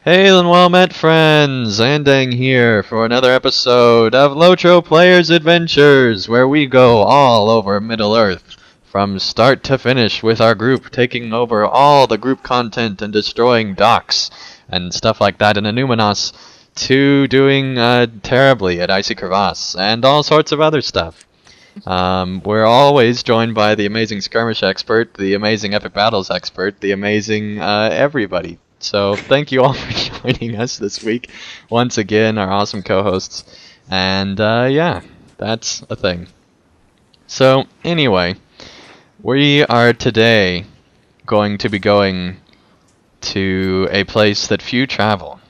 Hail and well met friends! Andang here for another episode of LOTRO Players Adventures, where we go all over Middle-earth, from start to finish with our group taking over all the group content and destroying docks and stuff like that in Anuminos, to doing terribly at Icy Crevasse and all sorts of other stuff. We're always joined by the amazing skirmish expert, the amazing epic battles expert, the amazing everybody. So thank you all for joining us this week. Once again, our awesome co-hosts. And yeah, that's a thing. So anyway, we are today going to be going to a place that few travel.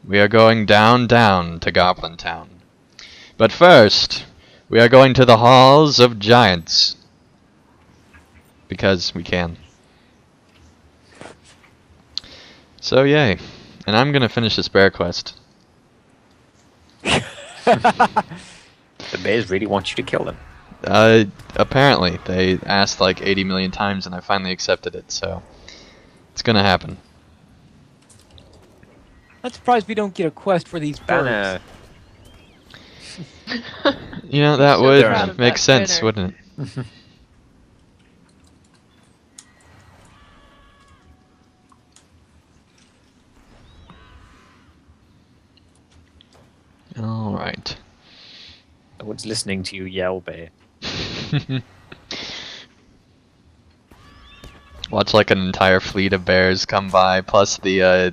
We are going down to Goblin Town. But first, we are going to the Halls of Giants. Because we can. So yay. And I'm gonna finish this bear quest. The bears really want you to kill them. Apparently. They asked like 80 million times and I finally accepted it, so it's gonna happen. I'm surprised we don't get a quest for these birds. You know, that would make sense, wouldn't it? Alright. No one's listening to you yell, bear. Watch like an entire fleet of bears come by, plus the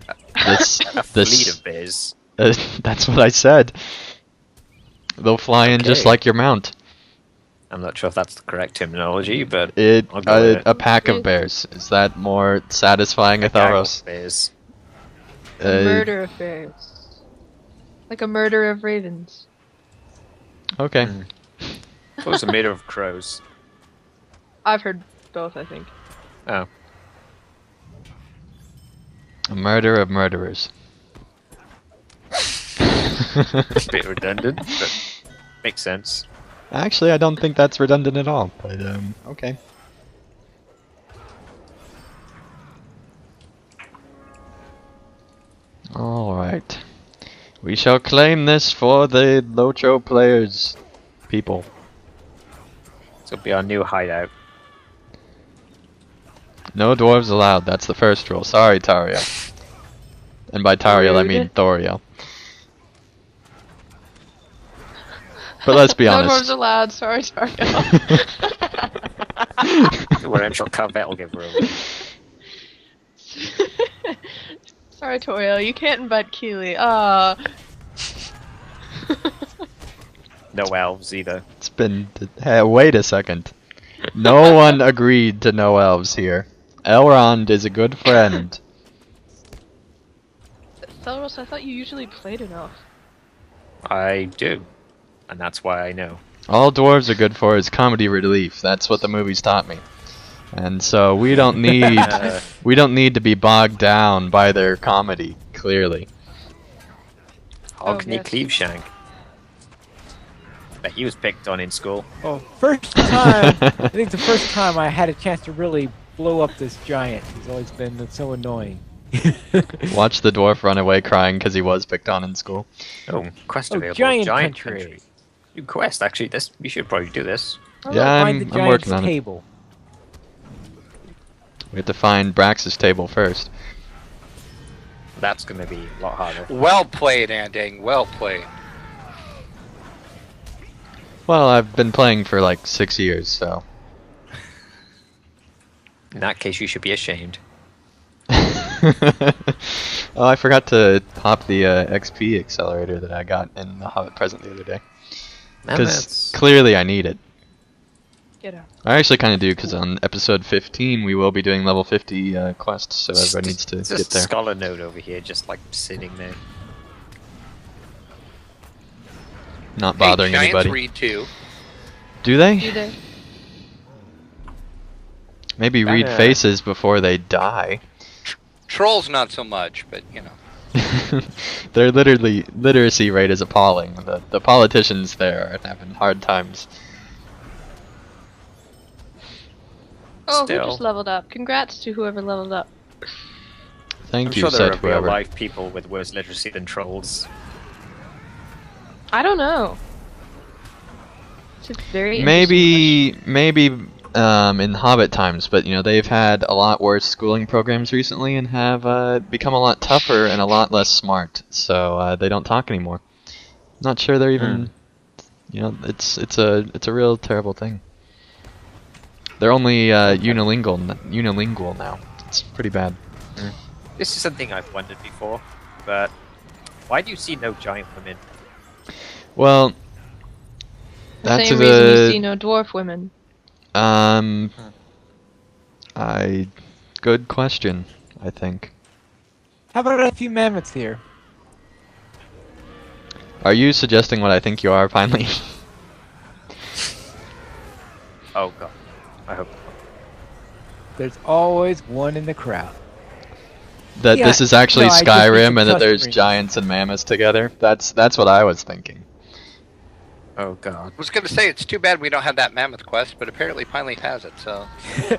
Fleet of bears. That's what I said. They'll fly in just like your mount. I'm not sure if that's the correct terminology, but a pack of bears. Is that more satisfying, Atharos? Bears. A murder of bears. Like a murder of ravens. Okay. What was a murder of crows? I've heard both, I think. Oh. A murder of murderers. A bit redundant, but makes sense. Actually, I don't think that's redundant at all, but okay. Alright. We shall claim this for the LOTRO players. People. This will be our new hideout. No dwarves allowed, that's the first rule. Sorry, Tario. And by Tario, I mean Thorio. But let's be honest. No dwarves allowed, sorry, Tario. Where I'm sure Carvet will give room. Sorry, Torio, you can't invite Keely. No elves either. It's been... Hey, wait a second. No one agreed to no elves here. Elrond is a good friend. Thelros, I thought you usually played enough. I do. And that's why I know. All dwarves are good for is comedy relief. That's what the movies taught me. And so we don't need to be bogged down by their comedy, clearly. Hogney Cleaveshank. Bet he was picked on in school. Oh, first time! I think the first time I had a chance to really blow up this giant. He's always been so annoying. Watch the dwarf run away crying because he was picked on in school. Oh, quest available. Giant country. New quest, actually. We should probably do this. Yeah, find the I'm working on table. We have to find Brax's table first. That's gonna be a lot harder. Well played, Andang. Well played. Well, I've been playing for like 6 years, so... In that case, you should be ashamed. Oh, I forgot to hop the XP accelerator that I got in the Hobbit present the other day. Because clearly I need it. Get out. I actually kind of do, because on episode 15 we will be doing level 50 quests, so everybody needs to It's get just there. a scholar node over here, just like sitting there. Not bothering Giants anybody. read too. Do they? Do they? Maybe read faces before they die. Trolls not so much, but you know. Their literacy rate is appalling. The politicians there are having hard times. Oh, Still. who just leveled up? Congrats to whoever leveled up. Thank I'm you, sure there said are real whoever. life people with worse literacy than trolls. I don't know. It's a very interesting question. Maybe in Hobbit times, but you know they've had a lot worse schooling programs recently and have become a lot tougher and a lot less smart. So they don't talk anymore. Not sure they're even. You know, it's a real terrible thing. They're only unilingual now. It's pretty bad. This is something I've wondered before, but why do you see no giant women? Well, The that's same reason you see no dwarf women. Good question, I think. How about a few mammoths here? Are you suggesting what I think you are, finally? Oh god, I hope. There's always one in the crowd. That Yeah, this is actually no, I just need Skyrim some and that there's touchscreen. giants and mammoths together? That's what I was thinking. Oh god. I was gonna say it's too bad we don't have that mammoth quest, but apparently Pine Leaf has it. So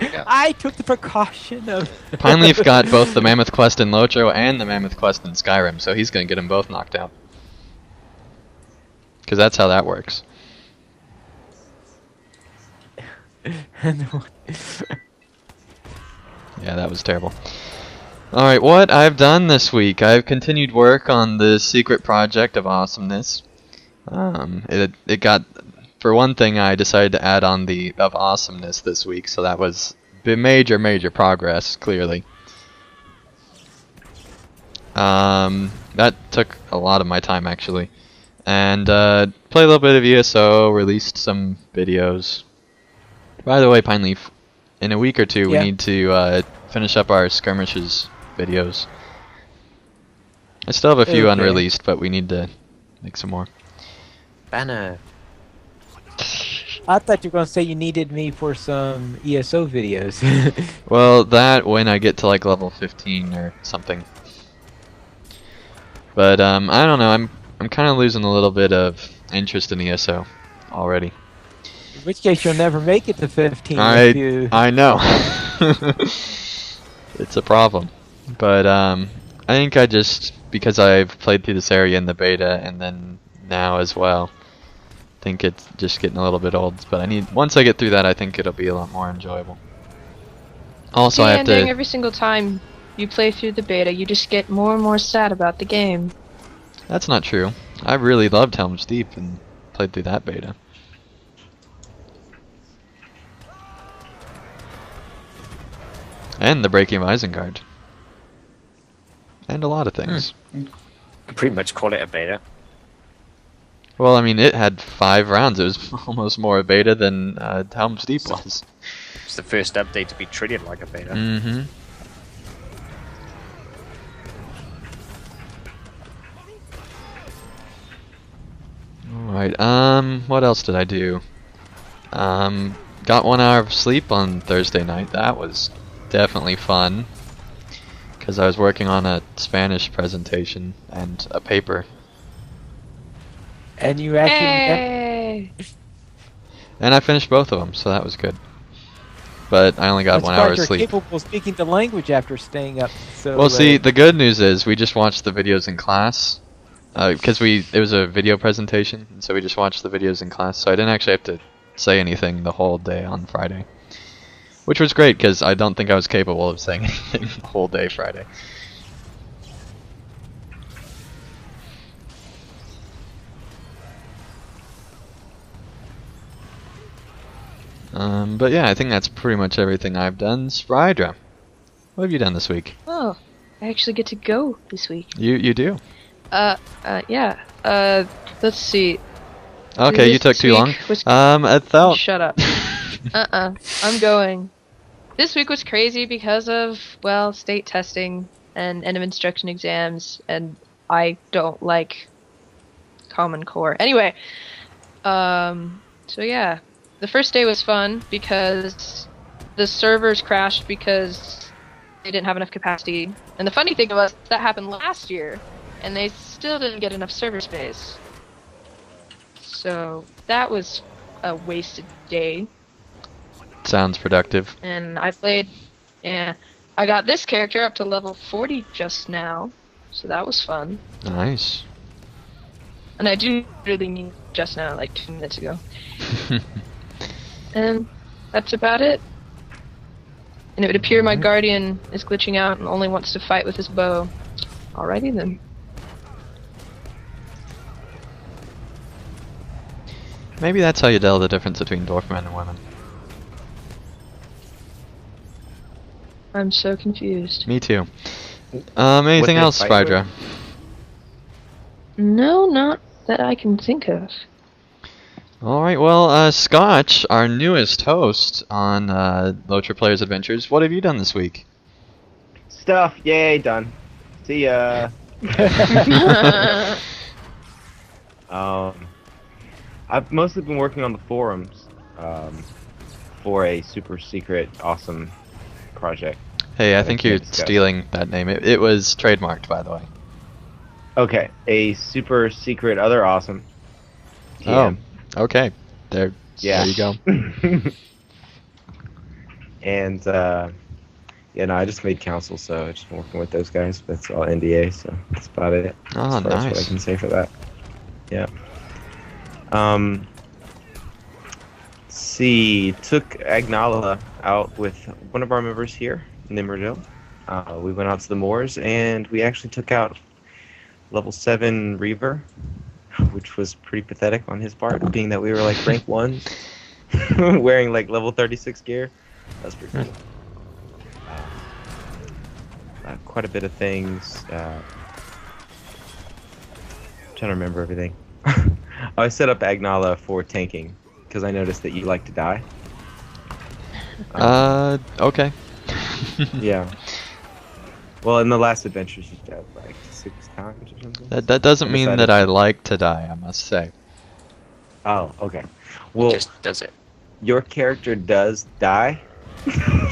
yeah. I took the precaution of. Pineleaf got both the mammoth quest in LOTRO and the mammoth quest in Skyrim, so he's gonna get them both knocked out. Because that's how that works. Yeah, that was terrible. Alright, what I've done this week. I've continued work on the secret project of awesomeness. It got, for one thing, I decided to add on the of awesomeness this week, so that was major progress, clearly. That took a lot of my time, actually. And played a little bit of ESO, released some videos. By the way, Pineleaf, in a week or two, we Yeah. need to finish up our skirmishes videos. I still have a few Okay. unreleased, but we need to make some more. Banner. I thought you were gonna say you needed me for some ESO videos. Well, that when I get to like level 15 or something. But I don't know. I'm kind of losing a little bit of interest in ESO already. In which case, you'll never make it to 15 I if you. know. It's a problem. But I think I just, because I've played through this area in the beta and then now as well, think it's just getting a little bit old. But once I get through that, I think it'll be a lot more enjoyable. Also, I have to. Every single time you play through the beta, you just get more and more sad about the game. That's not true. I really loved Helm's Deep and played through that beta. And the Breaking of Isengard. And a lot of things. You could pretty much call it a beta. Well, I mean, it had 5 rounds. It was almost more a beta than Helm's Deep was. It's the first update to be treated like a beta. Mm-hmm. Alright, what else did I do? Got 1 hour of sleep on Thursday night. That was definitely fun. Because I was working on a Spanish presentation and a paper. And you actually. Hey! And I finished both of them, so that was good. But I only got I'm 1 hour of surprised you're sleep. capable of speaking the language after staying up so Well, see, late. the good news is we just watched the videos in class. Because it was a video presentation, and so we just watched the videos in class. So I didn't actually have to say anything the whole day on Friday. Which was great, because I don't think I was capable of saying anything the whole day Friday. But yeah, I think that's pretty much everything I've done. Sprydra, what have you done this week? Oh, I actually get to go this week. You do? Yeah. Let's see. Okay, you took This too long. week was- I thought. Shut up. I'm going. This week was crazy because of, well, state testing and end of instruction exams, and I don't like Common Core. Anyway, so yeah. The first day was fun because the servers crashed because they didn't have enough capacity. And the funny thing was, that happened last year, and they still didn't get enough server space. So that was a wasted day. Sounds productive. And I played I got this character up to level 40 just now, so that was fun. Nice. And I do really mean just now, like 2 minutes ago. And that's about it. And it would appear my guardian is glitching out and only wants to fight with his bow. Alrighty then. Maybe that's how you tell the difference between dwarf men and women. I'm so confused. Me too. Anything they else, fight Spydra? No, not that I can think of. Alright, well, Scotch, our newest host on LOTRO Players Adventures, what have you done this week? Stuff. Yay, done. See ya. I've mostly been working on the forums for a super secret, awesome project. Hey, I I think can't you're discuss. stealing that name. It was trademarked, by the way. Okay, a super secret, other awesome. TM. Oh, okay. There Yeah. you go. And yeah, no, I just made council, so I'm just working with those guys. That's all NDA, so that's about it. Oh, as far as what I nice. can say for that. Yeah. See, took Agnala out with one of our members here, Nimmerdill. We went out to the moors, and we actually took out level 7 Reaver, which was pretty pathetic on his part, being that we were like rank 1, wearing like level 36 gear. That's pretty cool. Quite a bit of things. Trying to remember everything. I set up Agnala for tanking because I noticed that you like to die. Okay. Yeah. Well, in the last adventure, she died like 6 times or something. That doesn't I mean decided that I to- like to die, I must say. Oh, okay. Well, Just does it. your character does die.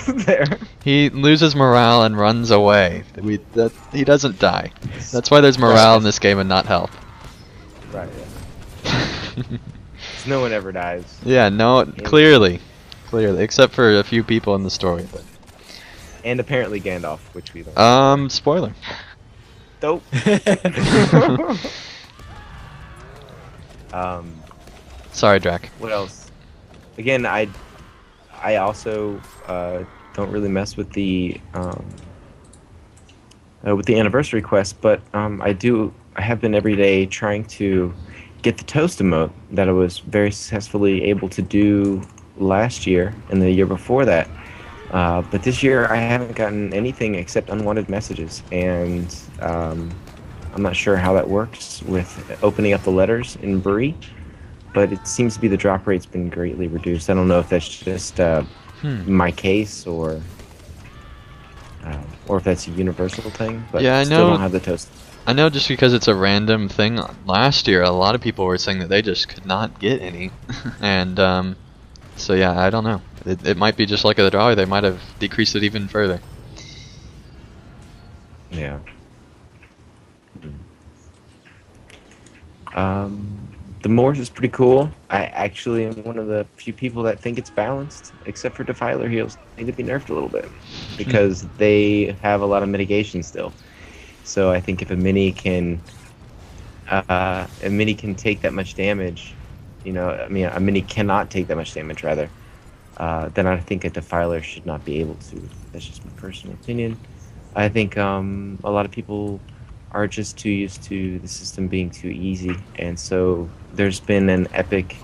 There. He loses morale and runs away. He doesn't die. That's why there's morale in this game and not health. Right. Yeah. No one ever dies. Yeah, no, clearly, except for a few people in the story. But And apparently Gandalf, which we don't. Spoiler. Dope. um. Sorry, Drac. What else? Again, I also don't really mess with the anniversary quest, but I have been every day trying to get the toast emote that I was very successfully able to do last year and the year before that. But this year I haven't gotten anything except unwanted messages, and I'm not sure how that works with opening up the letters in Bree. But it seems to be the drop rate's been greatly reduced. I don't know if that's just my case or if that's a universal thing. But Yeah, I still know- don't have the toast. I know just because it's a random thing. Last year, a lot of people were saying that they just could not get any, and so yeah, I don't know. It might be just like the draw. They might have decreased it even further. Yeah. The Moors is pretty cool. I actually am one of the few people that think it's balanced, except for Defiler heals. They need to be nerfed a little bit because they have a lot of mitigation still. So I think if a mini can take that much damage, a mini cannot take that much damage rather, then I think a Defiler should not be able to. That's just my personal opinion. I think a lot of people are just too used to the system being too easy, and so there's been an epic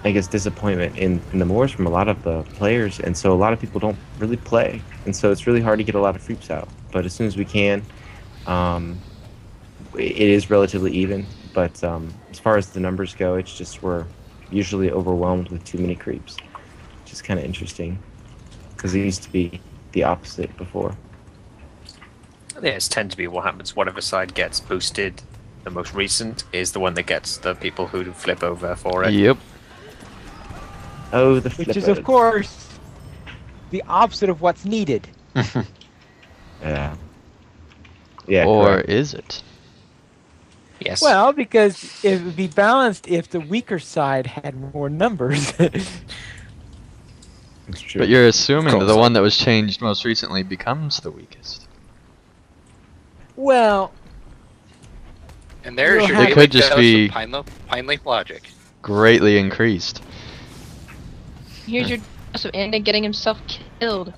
disappointment in the Moors from a lot of the players, and so a lot of people don't really play, and so it's really hard to get a lot of freeps out. But as soon as we can, it is relatively even, but as far as the numbers go, it's just we're usually overwhelmed with too many creeps, which is kind of interesting because it used to be the opposite before. This tends to be what happens. Whatever side gets boosted, the most recent is the one that gets the people who flip over for it. Yep. Oh, the Which is, flip of course, the opposite of what's needed. Yeah. Yeah. Or correct. is it? Yes. Well, because it would be balanced if the weaker side had more numbers. It's true. But you're assuming that the course. one that was changed most recently becomes the weakest. Well, And there's your It daily could just dose be- of pine leaf logic. Greatly increased. Here's your of Andy getting himself killed.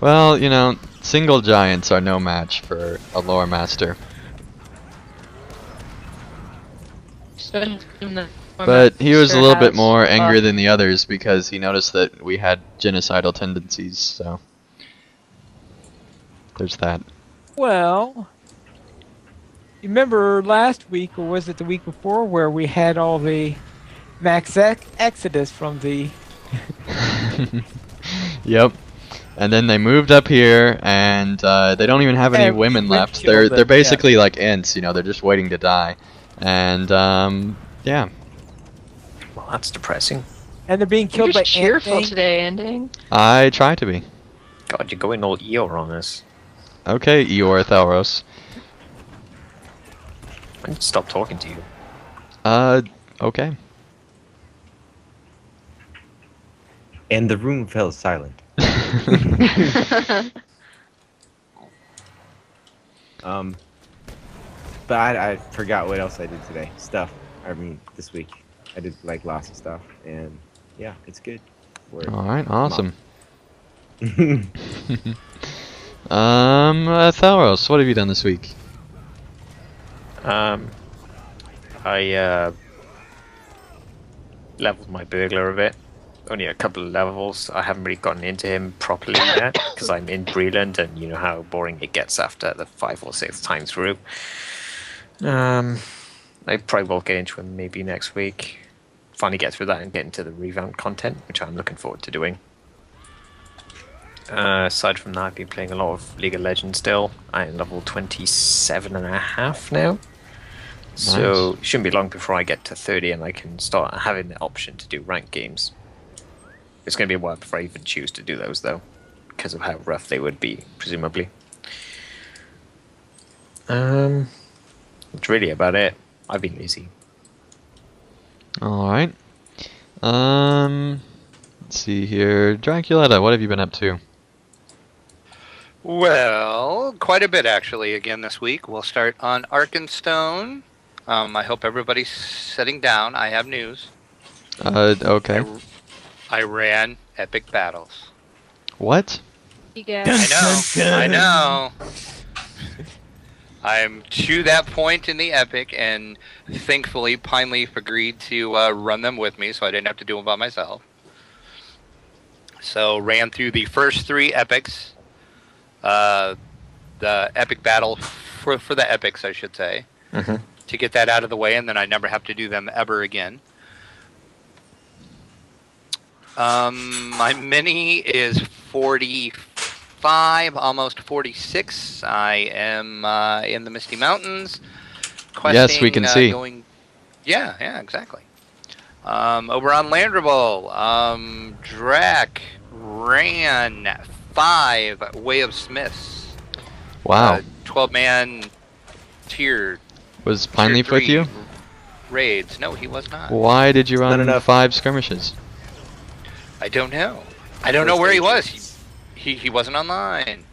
Well, you know, single giants are no match for a lore master. Especially in the But he was a sure little bit has, more angry than the others because he noticed that we had genocidal tendencies, so there's that. well, you remember last week, or was it the week before, where we had all the max exodus from the... Yep. And then they moved up here, and they don't even have any And women we left. killed They're them, basically like ints, you know. They're just waiting to die, and yeah. Well, that's depressing. And they're being You're killed by just cheerful ant-thing. today, Ending. I try to be. God, you're going all Eeyore on us. Okay, Eeyore Thalros. I need to stop talking to you. Okay. And the room fell silent. But I forgot what else I did today. Stuff. I mean, this week. I did like lots of stuff, and yeah, it's good. We're All right, awesome. Thalros, what have you done this week? I leveled my burglar a bit. Only a couple of levels. I haven't really gotten into him properly yet because I'm in Breland, and you know how boring it gets after the 5th or 6th time through. I probably will get into him maybe next week. Finally get through that and get into the revamped content, which I'm looking forward to doing. Aside from that, I've been playing a lot of League of Legends still. I'm level 27.5 now. So it shouldn't be long before I get to 30 and I can start having the option to do ranked games. It's going to be a while before I even choose to do those, though, because of how rough they would be, presumably. That's really about it. I've been lazy. All right. Let's see here. Draculetta, what have you been up to? Well, quite a bit actually again this week. We'll start on Arkenstone. I hope everybody's sitting down. I have news. Okay. I ran epic battles. What? You guys. I know. I'm to that point in the epic, and thankfully Pineleaf agreed to run them with me, so I didn't have to do them by myself. So ran through the first 3 epics, the epic battle for the epics, I should say, to get that out of the way, and then I never have to do them ever again. My mini is 45, almost 46. I am in the Misty Mountains. Questing, Yes, we can see. Yeah, exactly. Over on Landrable, Drac ran 5 Way of Smiths. Wow. 12-man tier. Was Pineleaf with you? Raids. No, he was not. Why did you Not run enough. 5 skirmishes? I don't know. I don't know where he was. He wasn't online.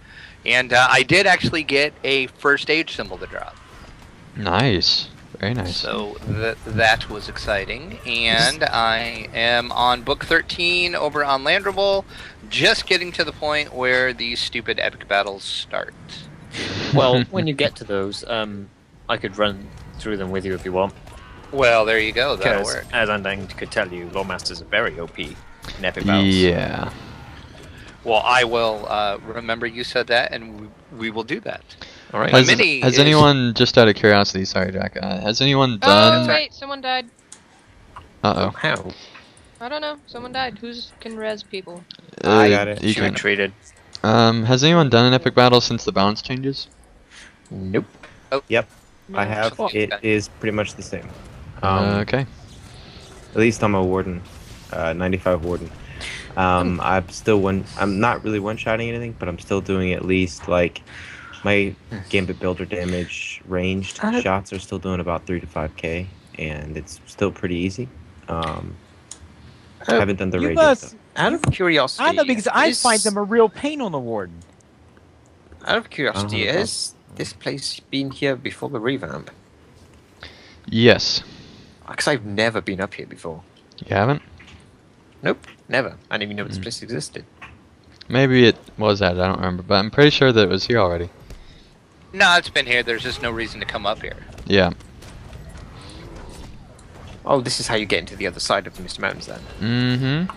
And I did actually get a first age symbol to drop. Nice. Very nice. So that was exciting. And I am on book 13 over on Landrable, just getting to the point where these stupid epic battles start. Well, when you get to those, I could run through them with you if you want. Well, there you go. That'll Because, work. as Andang could tell you, Lawmasters are very OP in epic battles. Yeah. Well, I will remember you said that, and we will do that. All right. Has, mini has is- anyone, just out of curiosity, sorry, Jack, has anyone Oh, done... wait, someone died. Uh-oh. How? I don't know. Someone died. Who's can res people? I got it. You She can. retreated. Has anyone done an epic battle since the balance changes? Nope. Yep, I have. Oh, It okay. is pretty much the same. Okay. At least I'm a warden, 95 warden. I'm still I'm not really one-shotting anything, but I'm still doing at least like my gambit builder damage ranged shots are still doing about 3 to 5k, and it's still pretty easy. I haven't done the You rages must though. Out of curiosity, I know because I is- find them a real pain on the warden. Out of curiosity, I don't know. has this place been here before the revamp? Yes. Because I've never been up here before. You haven't? Nope, never. I didn't even know this place existed. Maybe it was that. I don't remember, but I'm pretty sure that it was here already. No, it's been here. There's just no reason to come up here. Yeah. Oh, this is how you get into the other side of the Mr. Mountains then. Mm-hmm.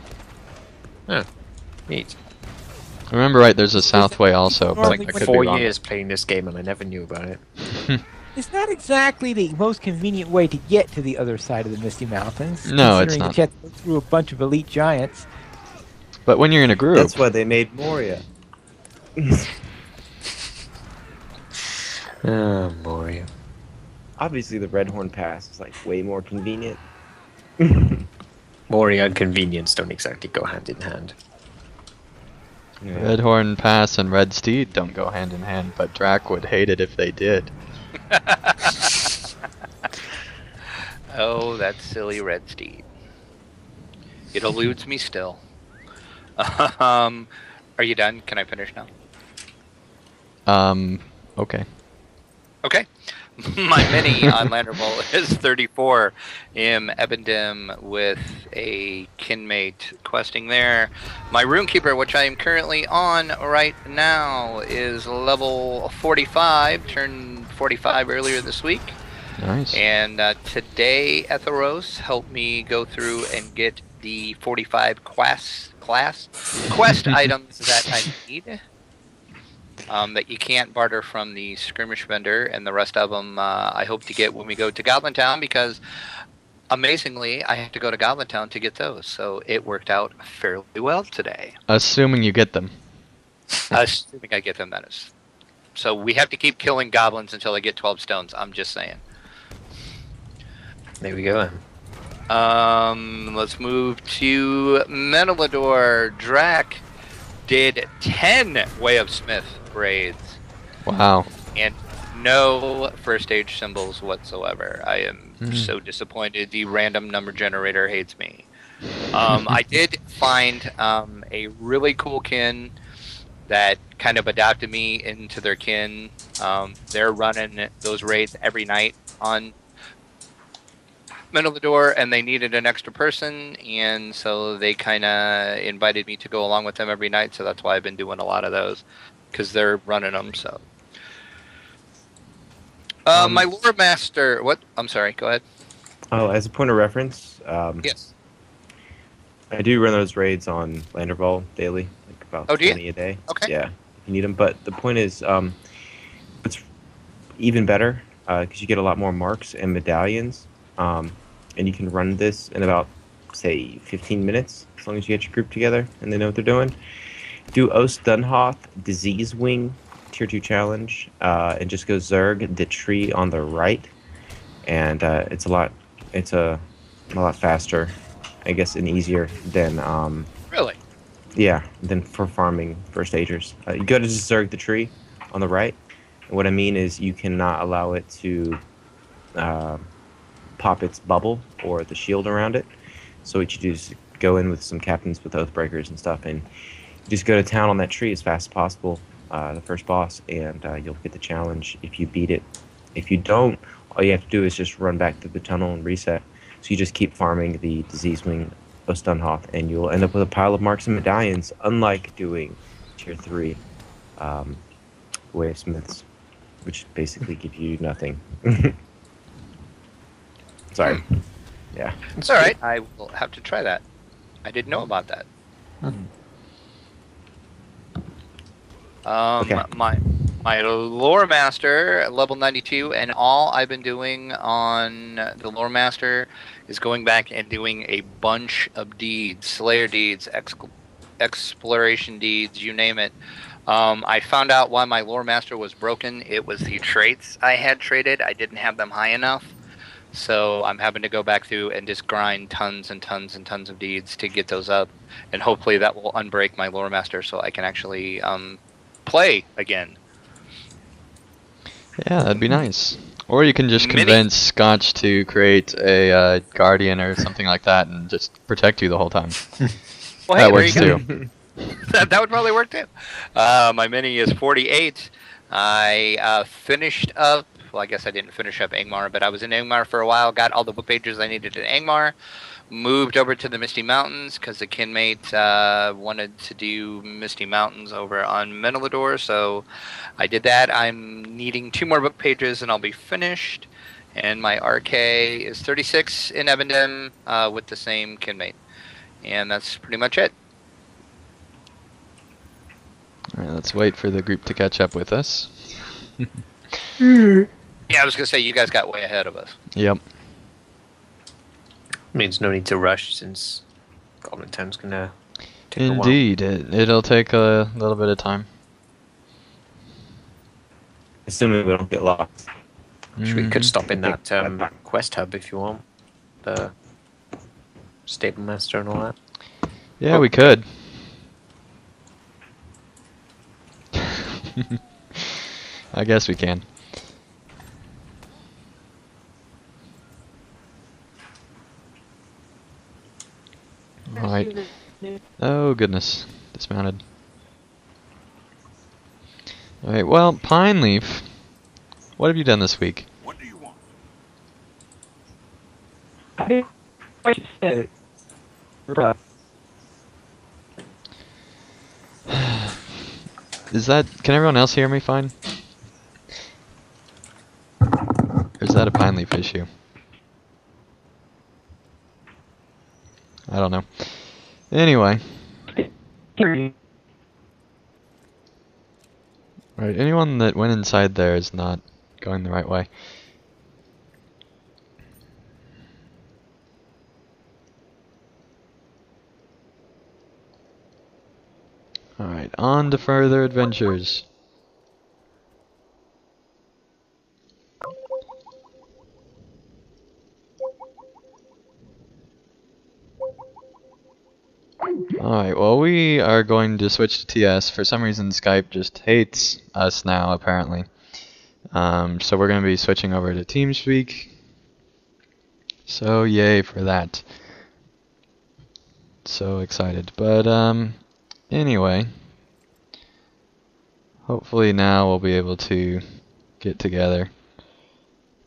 Oh, neat. Remember, right? There's a south way also, but Normally I Like could be 4 wrong. years playing this game and I never knew about it. It's not exactly the most convenient way to get to the other side of the Misty Mountains. No, it's considering not. that you have to go through a bunch of elite giants. But when you're in a group, That's why they made Moria. Oh, boy. Obviously, the Red Horn Pass is like way more convenient. Moria and convenience don't exactly go hand in hand. Yeah. Redhorn Pass and Red Steed don't go hand in hand, but Drac would hate it if they did. Oh, that silly red steed. It eludes me still. Are you done? Can I finish now? Okay. Okay. My mini on Landerville is 34. Am Ebendim with a kinmate questing there. My Runekeeper, which I am currently on right now, is level 45. Turned 45 earlier this week. Nice. And today, Etheros helped me go through and get the 45 quest items that I need. That you can't barter from the skirmish vendor, and the rest of them I hope to get when we go to Goblin Town, because amazingly I have to go to Goblin Town to get those, so it worked out fairly well today. Assuming you get them. Assuming I get them, that is. So we have to keep killing goblins until they get 12 stones, I'm just saying. There we go. Let's move to Metalidor. Drac did 10 Way of Smith raids. Wow. And no first stage symbols whatsoever. I am so disappointed. The random number generator hates me. I did find a really cool kin that kind of adopted me into their kin. They're running those raids every night on Metalidor, and they needed an extra person, and so they kind of invited me to go along with them every night, so that's why I've been doing a lot of those, because they're running them, so. My lore master, what? I'm sorry, go ahead. Oh, as a point of reference, Yes. I do run those raids on Landerval daily, like about Oh, do you? 20 a day. Okay. Yeah, if you need them. But the point is, it's even better because you get a lot more marks and medallions, and you can run this in about, say, 15 minutes, as long as you get your group together and they know what they're doing. Do Ost Dunhoth Disease Wing Tier 2 challenge, and just go Zerg the tree on the right, and it's a lot faster, I guess, and easier than Really? yeah, than for farming first stagers. You go to just Zerg the tree on the right, and what I mean is you cannot allow it to pop its bubble or the shield around it. So what you do is go in with some captains with Oathbreakers and stuff, and you just go to town on that tree as fast as possible, the first boss, and you'll get the challenge if you beat it. If you don't, all you have to do is just run back to the tunnel and reset. So you just keep farming the Disease Wing Ostunhoth, and you'll end up with a pile of marks and medallions, unlike doing Tier 3 Way of Smiths, which basically give you nothing. Sorry. Yeah. It's alright, I will have to try that. I didn't know about that. Okay. My lore master, level 92, and all I've been doing on the lore master is going back and doing a bunch of deeds, slayer deeds, exploration deeds, you name it. I found out why my lore master was broken. It was the traits I had traded. I didn't have them high enough. So I'm having to go back through and just grind tons and tons and tons of deeds to get those up. And hopefully that will unbreak my lore master so I can actually play again. Yeah, that'd be nice. Or you can just Mini- convince Scotch to create a guardian or something like that and just protect you the whole time. Well, That hey, there works you go. too. That would probably work too. My mini is 48. I finished up. Well, I guess I didn't finish up Angmar, but I was in Angmar for a while. Got all the book pages I needed in Angmar. Moved over to the Misty Mountains because the kinmate wanted to do Misty Mountains over on Menelidor, so I did that. I'm needing 2 more book pages and I'll be finished. And my RK is 36 in Ebendem with the same kinmate. And that's pretty much it. Alright, let's wait for the group to catch up with us. Yeah, I was going to say, you guys got way ahead of us. Yep. Means no need to rush since Goblin Town's gonna take a while. Indeed, it'll take a little bit of time. Assuming we don't get lost. Actually, we could stop in Okay. that quest hub if you want. The stable master and all that. Yeah, we could. I guess we can. Alright. Oh, goodness. Dismounted. Alright, well, Pine Leaf, what have you done this week? What do you want? What you said. Can everyone else hear me fine? Or is that a Pine Leaf issue? I don't know. Anyway. Right, anyone that went inside there is not going the right way. Alright, on to further adventures. Alright, well we are going to switch to TS. For some reason Skype just hates us now, apparently. So we're going to be switching over to TeamSpeak. So yay for that. So excited. But anyway, hopefully now we'll be able to get together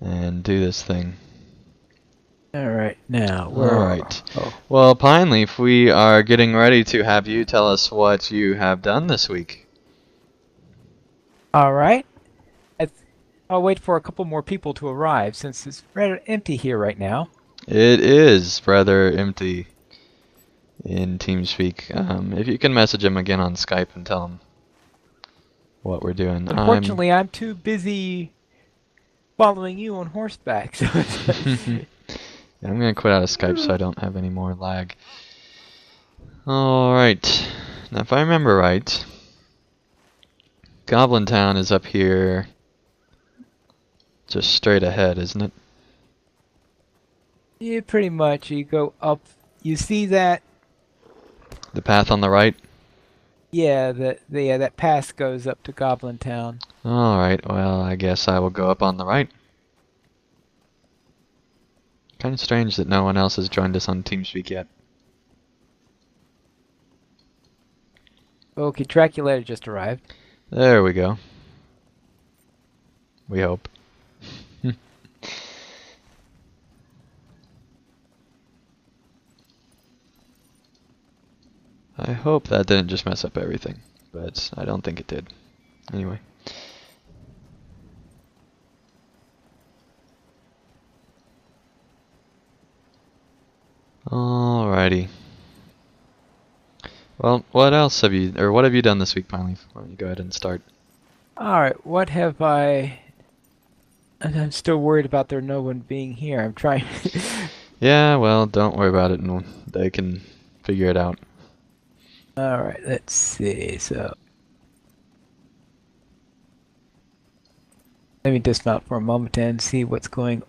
and do this thing. Alright, now, Alright. Oh. Well, Pineleaf, we are getting ready to have you tell us what you have done this week. Alright. I'll wait for a couple more people to arrive since it's rather empty here right now. It is rather empty in TeamSpeak. If you can message him again on Skype and tell him what we're doing. Unfortunately, I'm too busy following you on horseback. So I'm going to quit out of Skype so I don't have any more lag. Alright. Now, if I remember right, Goblin Town is up here just straight ahead, isn't it? yeah, pretty much. You go up. You see that? The path on the right? Yeah, that pass goes up to Goblin Town. Alright, well, I guess I will go up on the right. Kind of strange that no one else has joined us on TeamSpeak yet. Okay, Draculator just arrived. There we go. We hope. I hope that didn't just mess up everything, but I don't think it did. Anyway. Alrighty. Well, what else have you, or what have you done this week, Pineleaf? Why don't you go ahead and start? Alright, what have I... And I'm still worried about there no one being here. I'm trying... Yeah, well, don't worry about it, and they can figure it out. Alright, let's see, so... Let me dismount for a moment and see what's going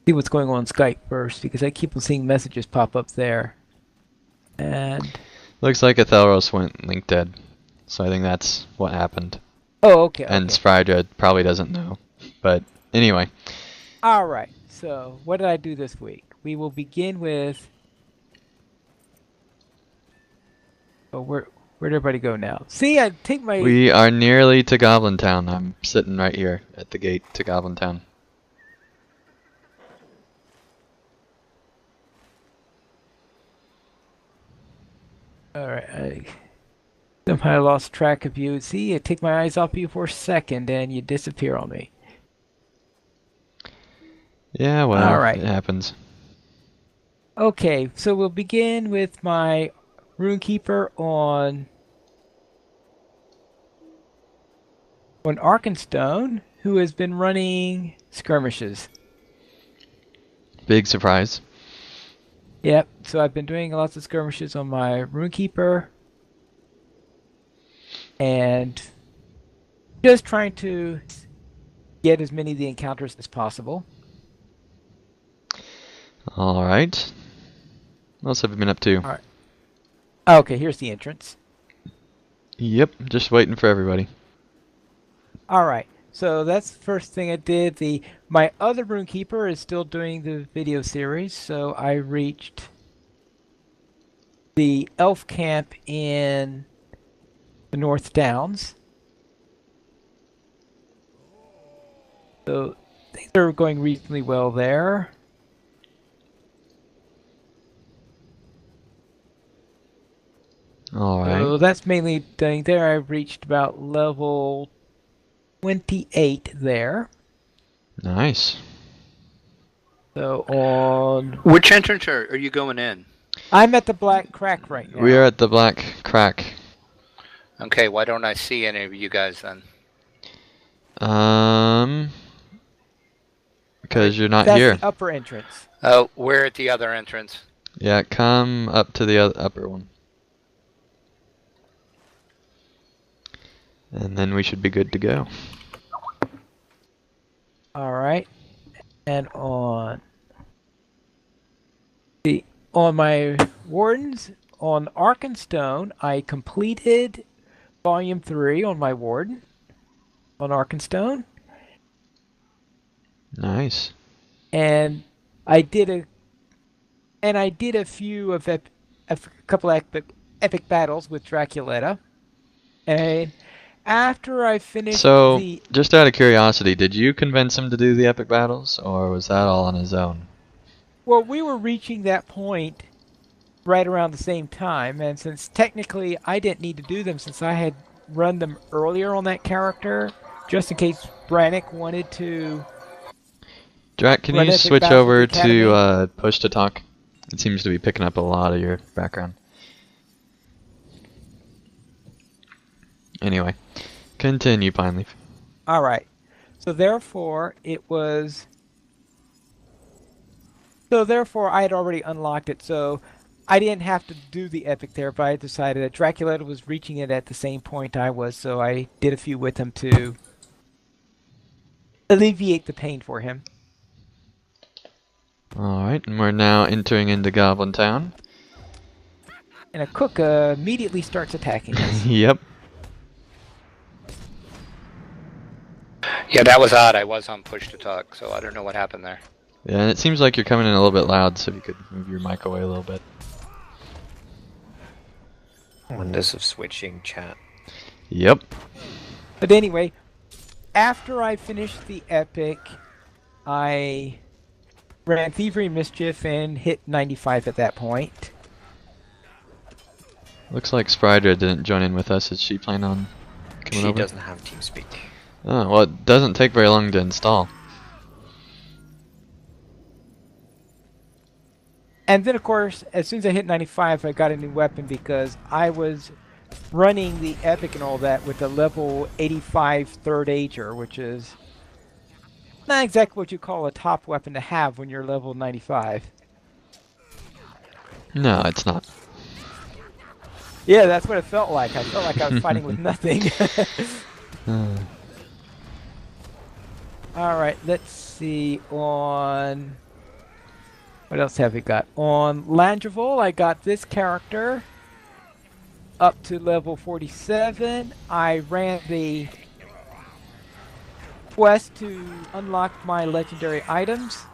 on Skype first, because I keep on seeing messages pop up there. And... Looks like Athelros went link dead, so I think that's what happened. Oh, okay. And okay. Sprydred probably doesn't know, but anyway. Alright, so what did I do this week? We will begin with Oh, where'd everybody go now? See, I take my. We are nearly to Goblin Town. I'm sitting right here at the gate to Goblin Town. All right, I somehow lost track of you. See, I take my eyes off you for a second, and you disappear on me. Yeah, well, All right. it happens. Okay, so we'll begin with my Runekeeper on Arkenstone, who has been running skirmishes. Big surprise. Yep, so I've been doing lots of skirmishes on my Runekeeper. And just trying to get as many of the encounters as possible. Alright. What else have you been up to? Alright. Okay, here's the entrance. Yep, just waiting for everybody. Alright, so that's the first thing I did. My other Runekeeper is still doing the video series, so I reached the elf camp in the North Downs. So things are going reasonably well there. Alright. So that's mainly doing there. I've reached about level 28 there. Nice. So on... Which entrance are you going in? I'm at the Black Crack right now. We are at the Black Crack. Okay, why don't I see any of you guys then? Because you're not That's here. the upper entrance. Oh, we're at the other entrance. Yeah, come up to the upper one. And then we should be good to go. Alright. And on my Wardens, on Arkenstone, I completed Volume 3 on my Warden. On Arkenstone. Nice. And I did a few of a couple epic battles with Draculetta. And after I finished So, just out of curiosity, did you convince him to do the epic battles, or was that all on his own? Well, we were reaching that point right around the same time, and since technically I didn't need to do them since I had run them earlier on that character, just in case Brannick wanted to... Drac, can Run you epic switch battles over with the Academy? to push to talk? It seems to be picking up a lot of your background. Anyway, continue, Pineleaf. Alright. So therefore, I had already unlocked it, so I didn't have to do the epic there, but I decided that Draculetta was reaching it at the same point I was, so I did a few with him to alleviate the pain for him. Alright, and we're now entering into Goblin Town. And a cook immediately starts attacking us. Yep. Yeah, that was odd. I was on push to talk, so I don't know what happened there. Yeah, and it seems like you're coming in a little bit loud, so if you could move your mic away a little bit. Wonders of switching chat. Yep. But anyway, after I finished the epic, I ran Thievery Mischief and hit 95 at that point. Looks like Sprydra didn't join in with us. Is she planning on coming She over? doesn't have TeamSpeak. Oh, well, it doesn't take very long to install. And then, of course, as soon as I hit 95, I got a new weapon because I was running the epic and all that with a level 85 third ager, which is not exactly what you call a top weapon to have when you're level 95. No, it's not. Yeah, that's what it felt like. I felt like I was fighting with nothing. Alright, let's see. On... What else have we got? On Landreval, I got this character up to level 47. I ran the quest to unlock my legendary items.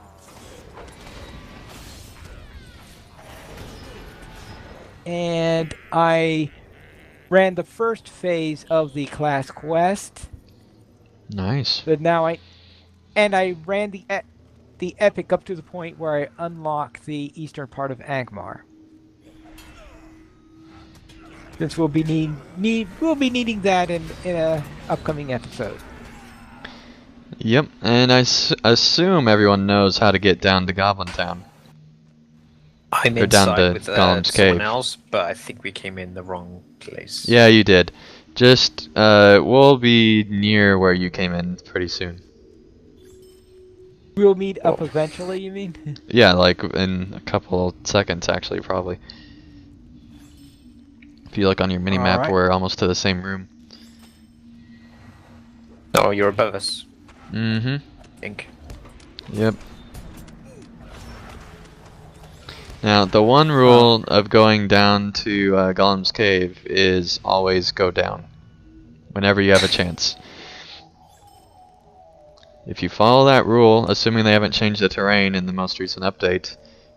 And I ran the first phase of the class quest. Nice. But now I ran the epic up to the point where I unlock the eastern part of Angmar. Since we'll be needing that in a upcoming episode. Yep, and I assume everyone knows how to get down to Goblin Town. I'm Or down inside to with Golem's someone Cave. else, but I think we came in the wrong place. Yeah, you did. Just, we'll be near where you came in pretty soon. We'll meet up eventually, you mean? Yeah, like in a couple seconds, actually, probably. If you look on your mini-map, Alright. we're almost to the same room. Oh, you're above us, Mm-hmm. I think. Yep. Now, the one rule of going down to Golem's Cave is always go down. Whenever you have a chance. If you follow that rule, assuming they haven't changed the terrain in the most recent update,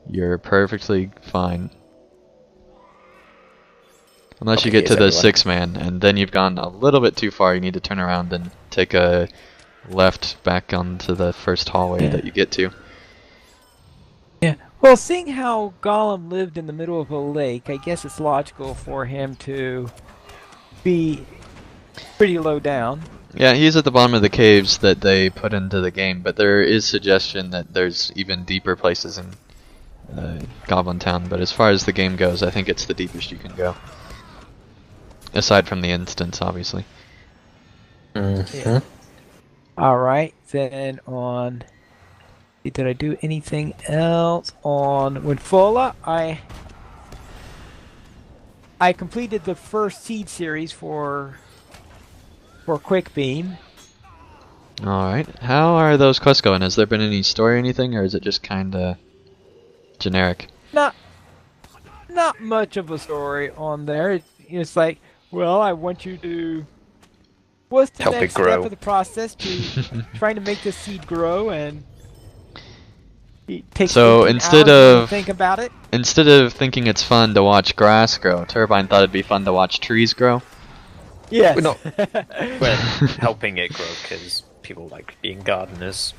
you're perfectly fine. Unless you Okay, get to here's the everyone. 6-man, and then you've gone a little bit too far. You need to turn around and take a left back onto the first hallway that you get to. Yeah. Well, seeing how Gollum lived in the middle of a lake, I guess it's logical for him to be pretty low down. Yeah, he's at the bottom of the caves that they put into the game, but there is suggestion that there's even deeper places in Goblin Town, but as far as the game goes, I think it's the deepest you can go. Aside from the instance, obviously. Mm-hmm. Alright, then on... Did I do anything else? On Winfola, I completed the first seed series for Quick Beam. Alright, how are those quests going? Has there been any story or anything, or is it just kinda generic? Not much of a story on there. It's like, well, I want you to... What's the Help it next step grow. of the process to trying to make this seed grow, and it takes So 15 instead hours to of- think about it. Instead of thinking it's fun to watch grass grow, Turbine thought it'd be fun to watch trees grow. Yes. We're not- We're helping it grow because people like being gardeners.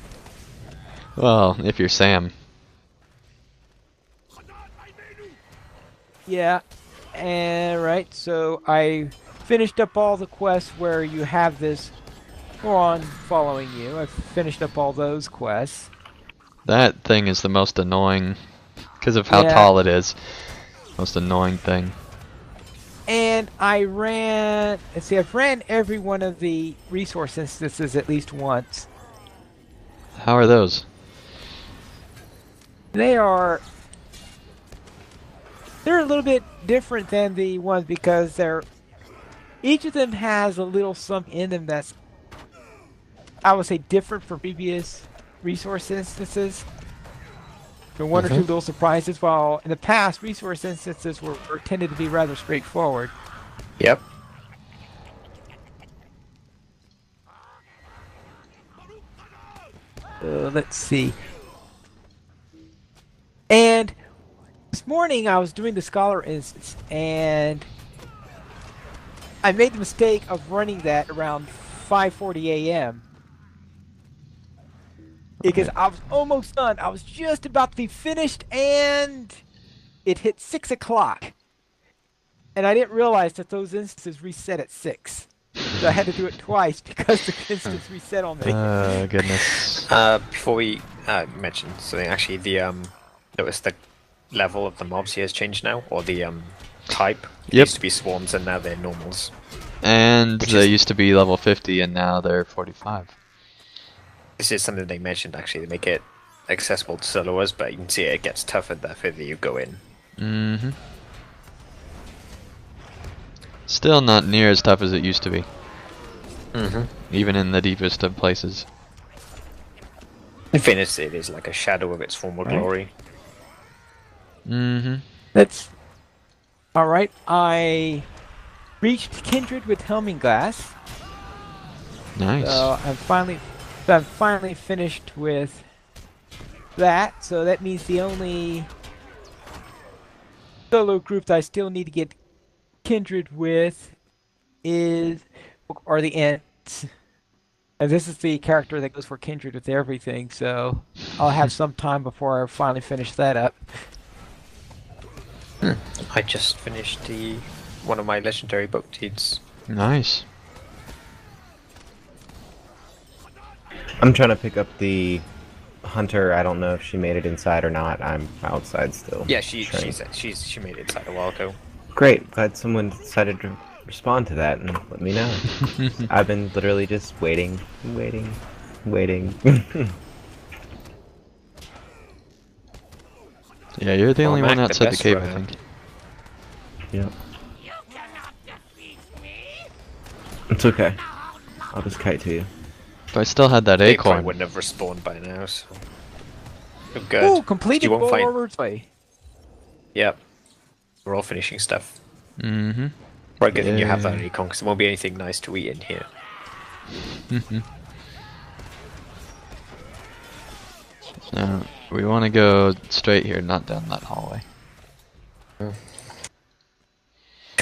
Well, if you're Sam. Yeah. And right, so I finished up all the quests where you have this on following you. I finished up all those quests. That thing is the most annoying, because of how Yeah. tall it is. Most annoying thing. And I ran, let's see, I've ran every one of the resource instances at least once. How are those? They're a little bit different than the ones because each of them has a little something in them that's, I would say, different from previous resource instances. So one or two little surprises, while in the past resource instances were tended to be rather straightforward. Yep. Let's see. And this morning I was doing the Scholar instance, and I made the mistake of running that around 5:40 a.m. Because I was almost done. I was just about to be finished, and it hit 6 o'clock. And I didn't realize that those instances reset at 6. So I had to do it twice because the instance reset on me. Goodness. Before we mention something, actually, notice the level of the mobs here has changed now, or the type. It Yep. used to be swarms, and now they're normals. And Which they is- used to be level 50, and now they're 45. This is something they mentioned actually to make it accessible to soloers, but you can see it gets tougher the further you go in. Mm-hmm. Still not near as tough as it used to be, Mm-hmm. even in the deepest of places. In fairness, it is like a shadow of its former Right. glory. Mm-hmm. That's all right. I reached Kindred with Helming Glass. Nice. So I'm finally finished with that. So that means the only solo group that I still need to get Kindred with are the Ents. And this is the character that goes for Kindred with everything, so I'll have some time before I finally finish that up. I just finished one of my legendary book deeds. Nice. I'm trying to pick up the Hunter. I don't know if she made it inside or not. I'm outside still. Yeah, she training. she made it inside a while ago. Great. Glad someone decided to respond to that and let me know. I've been literally just waiting. Yeah, you're the Well, only Mac, one the outside the best cave, I runner. think. Yep. It's okay. I'll just kite to you. If I still had that They probably acorn. wouldn't have respawned by now, so... Oh, good. Ooh, completed You won't find... forward play. Yep. We're all finishing stuff. Mm-hmm. Right, good thing you have that Yay. recon, because there won't be anything nice to eat in here. No, we want to go straight here, not down that hallway.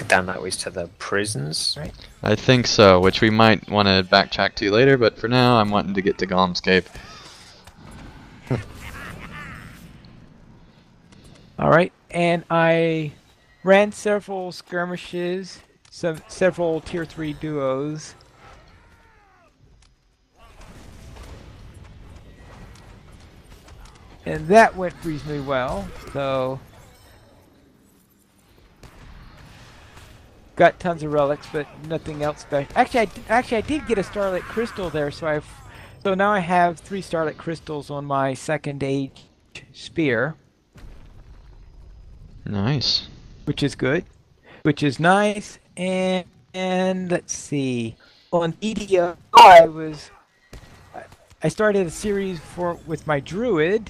Down that way to the prisons, right? I think so, which we might want to backtrack to later, but for now I'm wanting to get to Golem's Cave. Alright, and I ran several skirmishes, several tier 3 duos. And that went reasonably well, so got tons of relics, but nothing else special. Actually, I did get a Starlit Crystal there, so now I have 3 Starlit Crystals on my second age spear, Nice. which is good, which is nice. And let's see, on EDO I started a series with my Druid,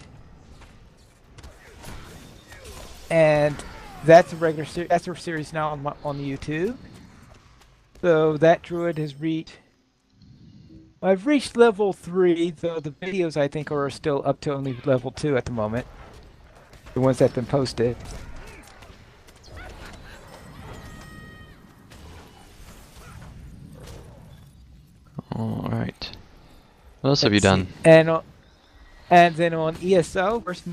and that's a regular that's a series now on the YouTube. So that Druid has reached. I've reached level 3, though the videos I think are still up to only level 2 at the moment. The ones that have been posted. Alright. What else have you Let's done? see. And then on ESO, where's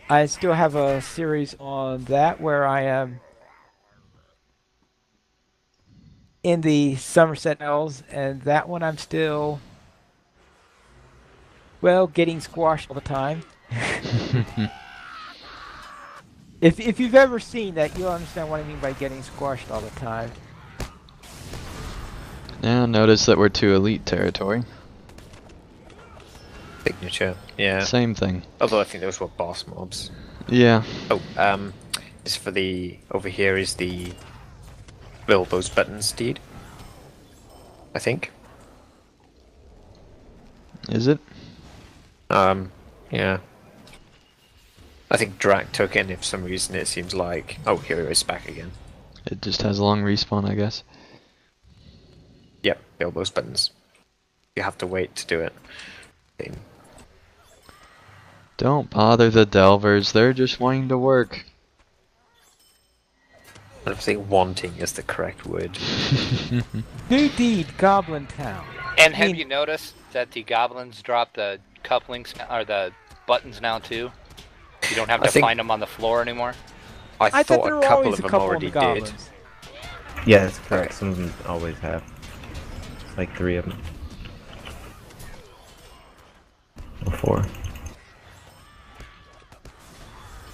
I still have a series on that where I am in the Somerset Elves, and that one I'm still, well, getting squashed all the time. If you've ever seen that, you'll understand what I mean by getting squashed all the time. Now notice that we're to elite territory. Signature, yeah. Same thing. Although I think those were boss mobs. Yeah. Oh, this for the... Over here is the... Bilbo's button steed. I think. Is it? Yeah. I think Drac took it, and for some reason it seems like... Oh, here it is back again. It just has a long respawn, I guess. Yep, Bilbo's buttons. You have to wait to do it. Don't bother the Delvers, they're just wanting to work. I don't think wanting is the correct word. New deed, Goblin Town. And have you noticed that the goblins drop the couplings or the buttons now too? You don't have to find them on the floor anymore. I thought thought there a were couple always of a them couple on already the did. goblins. Yeah, that's correct. Okay. Some of them always have. Like 3 of them. Or 4.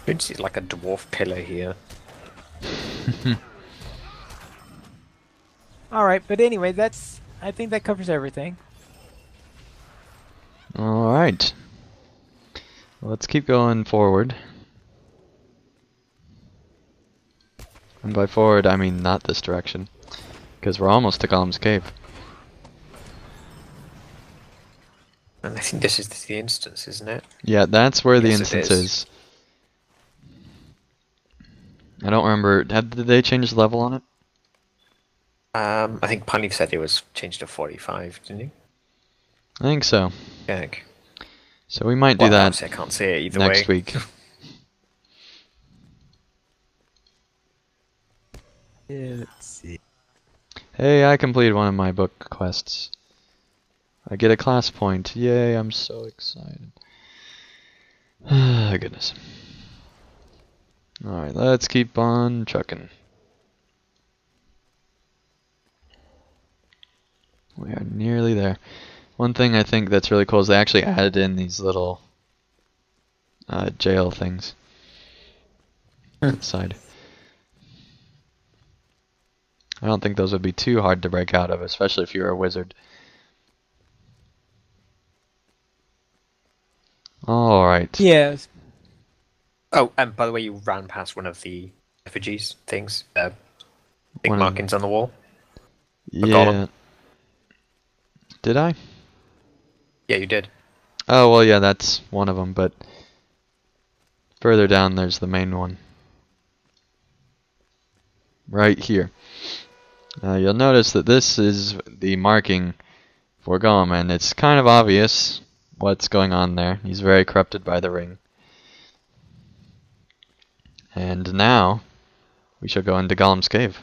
You can see like a dwarf pillar here. Alright, but anyway, I think that covers everything. Alright. Let's keep going forward. And by forward, I mean not this direction. Because we're almost to Golem's Cave. And I think this is the instance, isn't it? Yeah, that's where the Yes, it instance is. is. I don't remember. Did they change the level on it? I think Punleaf said it was changed to 45, didn't he? I think so. Heck. So we might do Well, that obviously I can't see it either next way. week. Yeah, let's see. Hey, I completed one of my book quests. I get a class point. Yay, I'm so excited. Goodness. Alright, let's keep on trucking. We are nearly there. One thing I think that's really cool is they actually added in these little jail things inside. I don't think those would be too hard to break out of, especially if you're a wizard. Alright. Yes. Oh, and by the way, you ran past one of the effigies things, big One of- markings on the wall. Yeah. Did I? Yeah, you did. Oh, well, yeah, that's one of them, but further down there's the main one. Right here. You'll notice that this is the marking for Gollum, and it's kind of obvious what's going on there. He's very corrupted by the ring. And now, we shall go into Gollum's cave.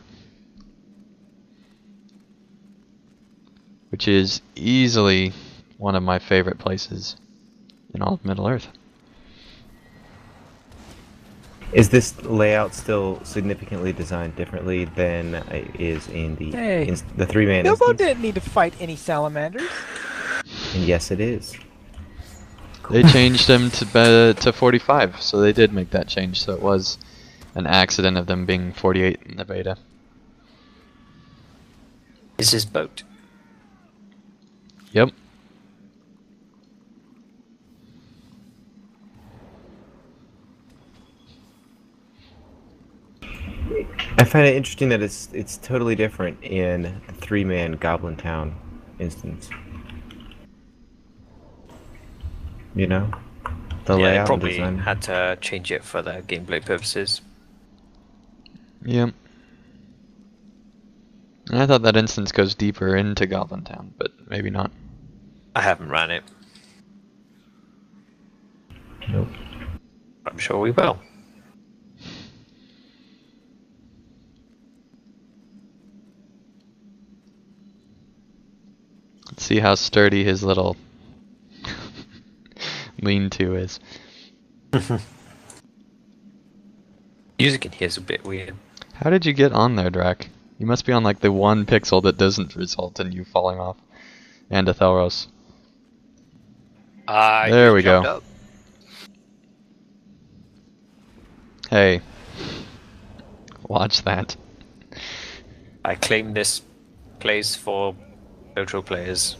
Which is easily one of my favorite places in all of Middle-earth. Is this layout still significantly designed differently than it is in the Hey. the three-man Bilbo instance? didn't need to fight any salamanders. And yes, it is. They changed him to 45, so they did make that change, so it was an accident of them being 48 in the beta. Is his boat? Yep. I find it interesting that it's totally different in the three-man Goblin Town instance. You know, the Yeah, layout they and probably design. had to change it for the gameplay purposes. Yep. And I thought that instance goes deeper into Goblin Town, but maybe not. I haven't ran it. Nope. I'm sure we will. Let's see how sturdy his little lean-to is. Music in here is a bit weird. How did you get on there, Drac? You must be on like the one pixel that doesn't result in you falling off. And a Thelros. I There just we jumped go. up. Hey. Watch that. I claim this place for LOTRO players.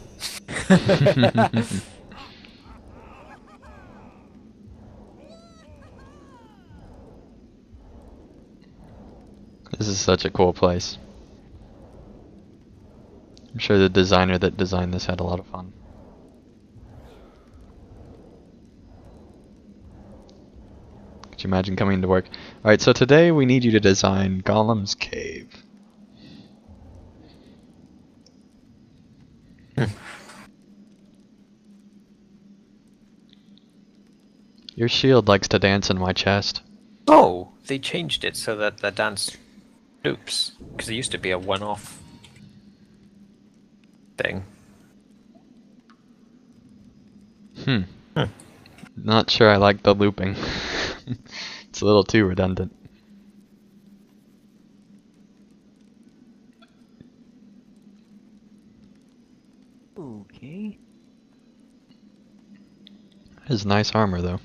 This is such a cool place. I'm sure the designer that designed this had a lot of fun. Could you imagine coming to work? Alright, so today we need you to design Gollum's cave. Your shield likes to dance in my chest. Oh, they changed it so that the dance loops. Because it used to be a one-off thing. Hmm. Not sure I like the looping. It's a little too redundant. Okay. Has nice armor though.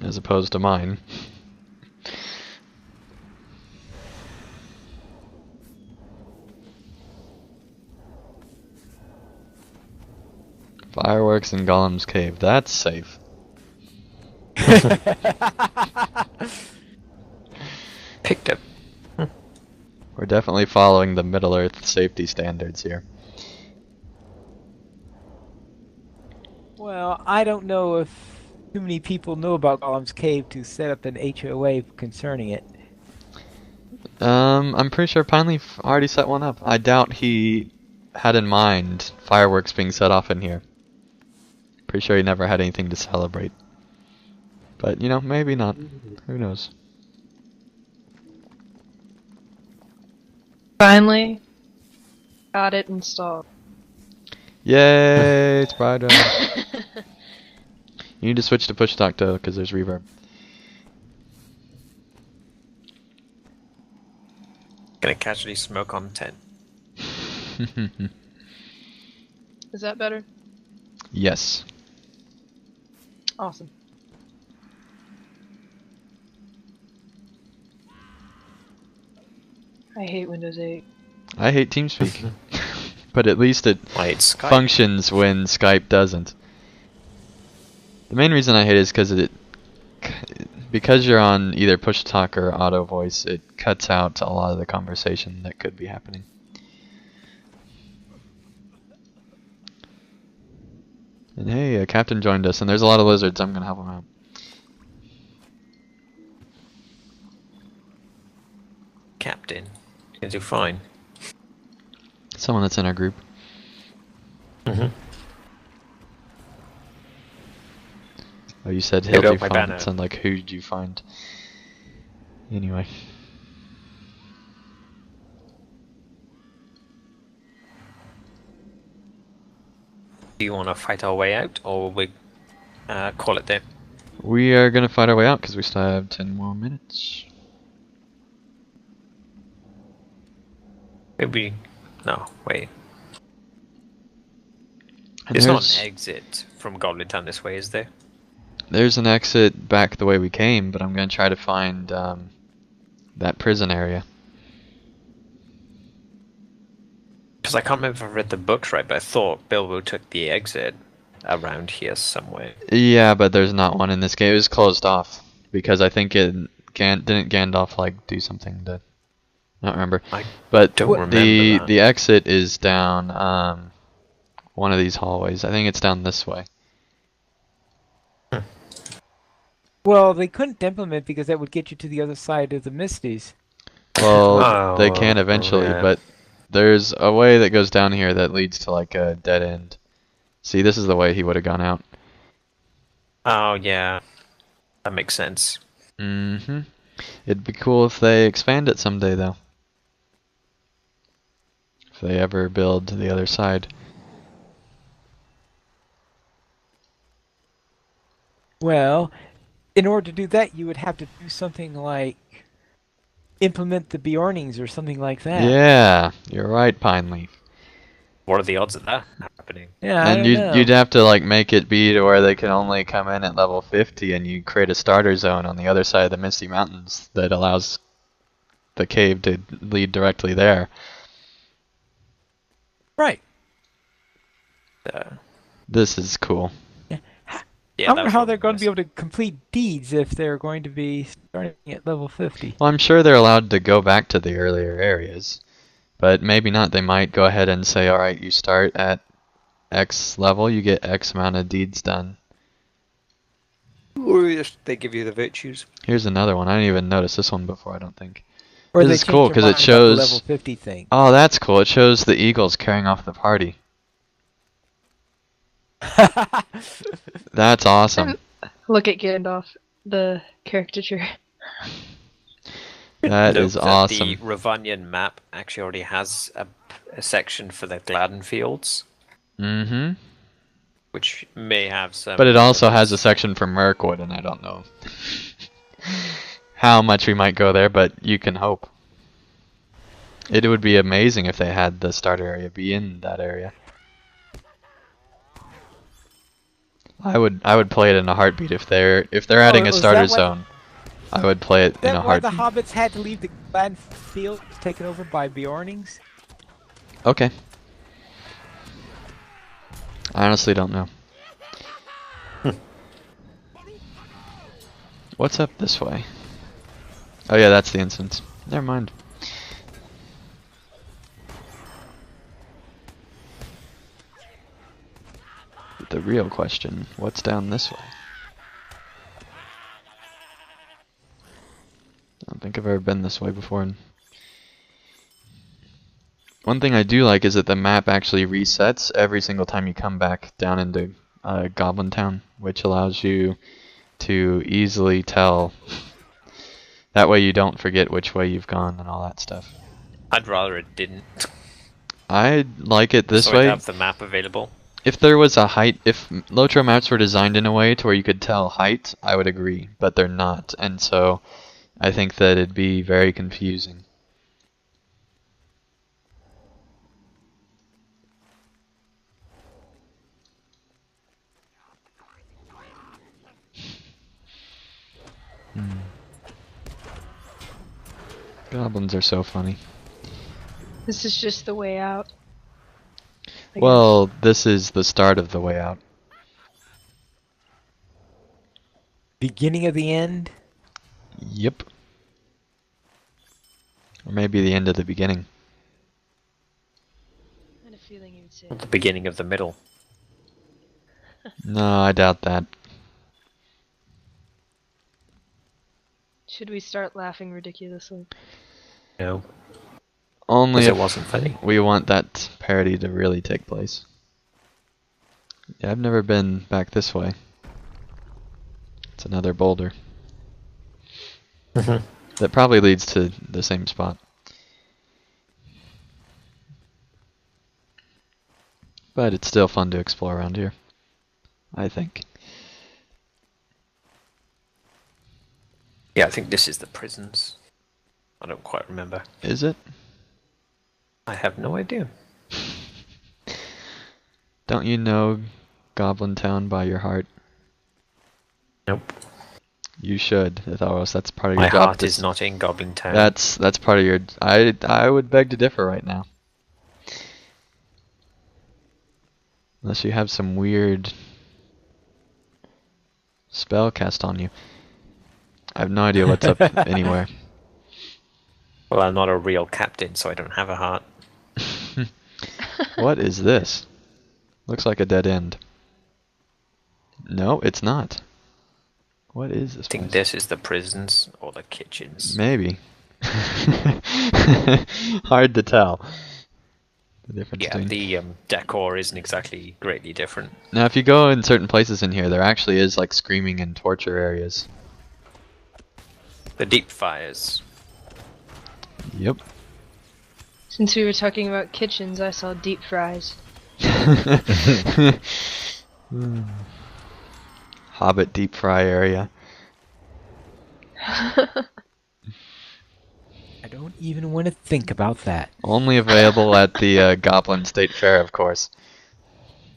As opposed to mine. Fireworks in Gollum's cave. That's safe. Picked up. We're definitely following the Middle-earth safety standards here. Well, I don't know if too many people know about Gollum's Cave to set up an HOA concerning it. I'm pretty sure Pineleaf already set one up. I doubt he had in mind fireworks being set off in here. Pretty sure he never had anything to celebrate. But, you know, maybe not. Who knows? Finally got it installed. Yay! It's Pride. You need to switch to push talk though, because there's reverb. Gonna casually smoke on 10. Is that better? Yes. Awesome. I hate Windows 8. I hate TeamSpeak. But at least it I hate Skype. functions when Skype doesn't. The main reason I hate it is because you're on either push talk or auto voice, it cuts out a lot of the conversation that could be happening. And hey, a captain joined us, and there's a lot of lizards. I'm gonna help him out. Captain. Gonna do fine. Someone that's in our group. Mm-hmm. Oh, you said Here he'll go do my fine. banner. It sounded like who'd you find? Anyway. Do you want to fight our way out, or will we call it there? We are gonna fight our way out because we still have 10 more minutes. Maybe. No, wait. And There's not an exit from Goblin Town this way, is there? There's an exit back the way we came, but I'm gonna try to find that prison area. Because I can't remember if I read the books right, but I thought Bilbo took the exit around here somewhere. Yeah, but there's not one in this game. It was closed off because I think didn't Gandalf like do something to not remember. I But don't remember that. the exit is down one of these hallways. I think it's down this way. Well, they couldn't implement because that would get you to the other side of the Misties. Well, they can Oh, eventually, yeah. but there's a way that goes down here that leads to like a dead end. See, this is the way he would have gone out. Oh, yeah. That makes sense. Mm-hmm. It'd be cool if they expand it someday, though. If they ever build the other side. Well, in order to do that, you would have to do something like implement the Bjornings or something like that. Yeah, you're right, Pine Leaf. What are the odds of that happening? Yeah, I And don't know. you'd have to like make it be to where they can only come in at level 50, and you create a starter zone on the other side of the Misty Mountains that allows the cave to lead directly there. Right. This is cool. Yeah, I wonder that's how what they're I'm going to be missing. able to complete deeds if they're going to be starting at level 50. Well, I'm sure they're allowed to go back to the earlier areas, but maybe not. They might go ahead and say, alright, you start at X level, you get X amount of deeds done. Or just they give you the virtues. Here's another one. I didn't even notice this one before, I don't think. Or This they is change cool, their 'cause it mind about the shows- level 50 thing. Oh, that's cool. It shows the eagles carrying off the party. That's awesome. Look at Gandalf, the caricature. That Note is awesome. The Ravanian map actually already has a section for the Gladden Fields, Mm-hmm. which may have some. But it also has a section for Mirkwood, and I don't know how much we might go there, but you can hope. It would be amazing if they had the starter area be in that area. I would play it in a heartbeat if they're adding a was starter that why- zone. I would play it Is in that a why the heartbeat. hobbits had to leave the Gladden Fields taken over by Bjornings? Okay. I honestly don't know. What's up this way? Oh yeah, that's the instance. Never mind. The real question, what's down this way? I don't think I've ever been this way before. One thing I do like is that the map actually resets every single time you come back down into Goblin Town, which allows you to easily tell. That way you don't forget which way you've gone and all that stuff. I'd rather it didn't. I like it this so I'd way. have the map available. If there was a height, if LOTRO maps were designed in a way to where you could tell height, I would agree, but they're not, and so I think that it'd be very confusing. Goblins are so funny. This is just the way out. I Well, this is the start of the way out. Beginning of the end? Yep. Or maybe the end of the beginning. guess. I had a feeling you would say. The beginning of the middle. No, I doubt that. Should we start laughing ridiculously? No, Only because if it wasn't funny. we want that parody to really take place. Yeah, I've never been back this way. It's another boulder. That probably leads to the same spot. But it's still fun to explore around here, I think. Yeah, I think this is the prisons. I don't quite remember. Is it? I have no idea. Don't you know Goblin Town by your heart? Nope. You should, Atharos. That's part of your My job. heart is not in Goblin Town. That's part of your. I would beg to differ right now. Unless you have some weird spell cast on you. I have no idea what's up anywhere. Well, I'm not a real captain, so I don't have a heart. What is this? Looks like a dead end. No, it's not. What is this I think place? this is the prisons or the kitchens. Maybe. Hard to tell. The difference Yeah, between. the decor isn't exactly greatly different. Now, if you go in certain places in here, there actually is like screaming and torture areas. The deep fires. Yep. Since we were talking about kitchens, I saw deep fries. Hobbit deep fry area. I don't even want to think about that. Only available at the Goblin State Fair, of course.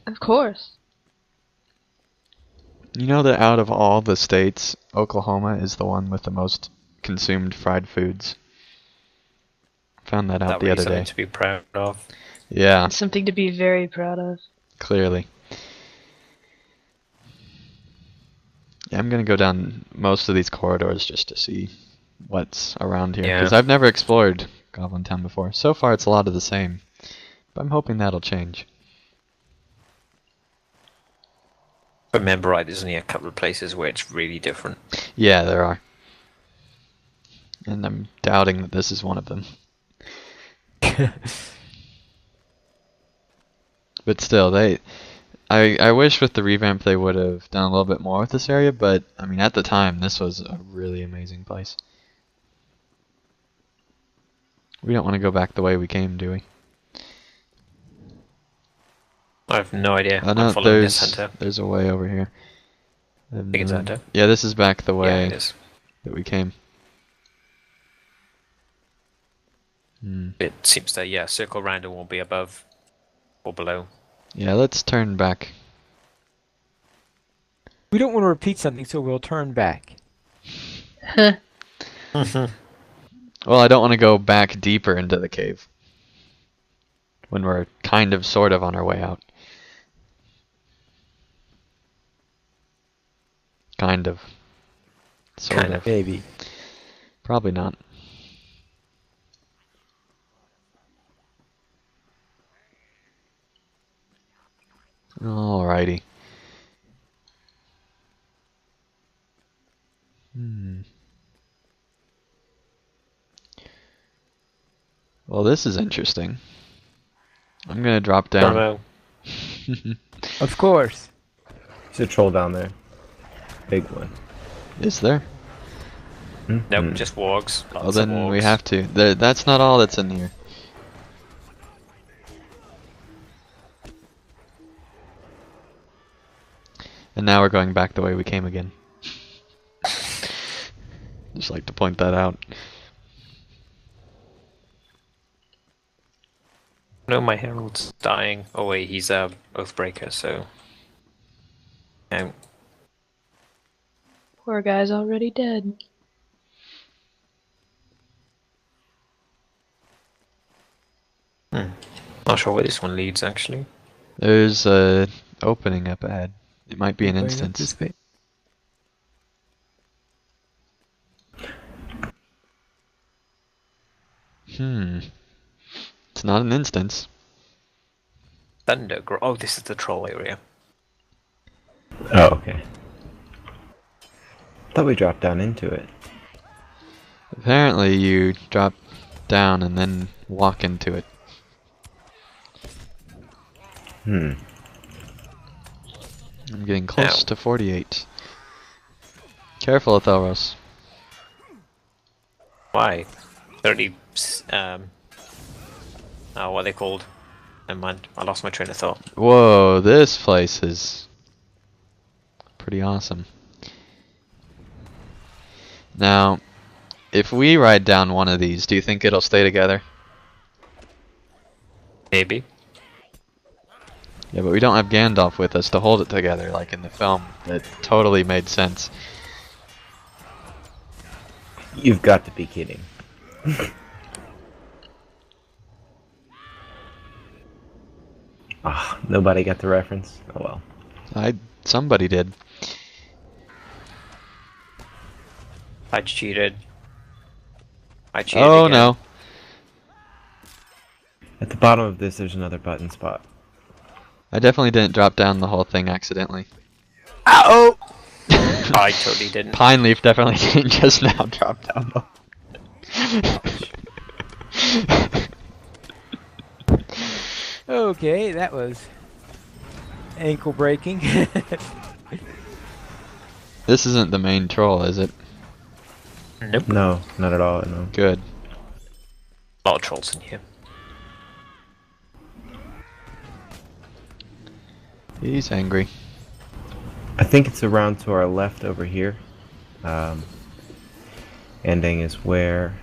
Of course. You know that out of all the states, Oklahoma is the one with the most consumed fried foods. Found that out That the would be other something day. to be proud of. Yeah, It's something to be very proud of. clearly. Yeah, I'm gonna go down most of these corridors just to see what's around here. Yeah. Because I've never explored Goblin Town before. So far it's a lot of the same. But I'm hoping that'll change. Remember, right, there's only a couple of places where it's really different. Yeah, there are. And I'm doubting that this is one of them. But still, I wish with the revamp they would have done a little bit more with this area, but I mean at the time this was a really amazing place. We don't want to go back the way we came, do we? I have no idea. Oh no, I'm following this hunter. there's a way over here. I think it's hunter. Yeah, this is back the Yeah, way it is. that we came. Hmm. It seems to, yeah, circle round and won't be above or below. Yeah, let's turn back. We don't want to repeat something, so we'll turn back. Well, I don't want to go back deeper into the cave. When we're kind of, sort of on our way out. Kind of. Sort Kind of. Maybe. Probably not. Alrighty. Well, this is interesting. I'm gonna drop Don't down. know. Of course. There's a troll down there. Big one. Is there? Nope, just wargs. Well, Lots of then we wargs. have to. That's not all that's in here. And now we're going back the way we came again. Just like to point that out. No, my herald's dying. Oh wait, he's a Oathbreaker, so. No. Poor guy's already dead. Not sure where this one leads actually. There's a opening up ahead. It might be an Going up instance. this way. It's not an instance. Oh, this is the troll area. Oh, okay. Thought we dropped down into it. Apparently you drop down and then walk into it. I'm getting close Ow. to 48. Careful, Athelros. Why? 30. Oh, what are they called? Never mind. I lost my train of thought. Whoa, this place is pretty awesome. Now, if we ride down one of these, do you think it'll stay together? Maybe. Yeah, but we don't have Gandalf with us to hold it together like in the film. That totally made sense. You've got to be kidding. Ah, nobody got the reference. Oh well. Somebody did. I cheated. I cheated Oh again. no. At the bottom of this, there's another button spot. I definitely didn't drop down the whole thing accidentally. Oh! I totally didn't. Pine Leaf definitely didn't just now drop down though. Okay, that was ankle breaking. This isn't the main troll, is it? Nope. No, not at all. No. Good. A lot of trolls in here. He's angry. I think it's around to our left over here. Ending is where...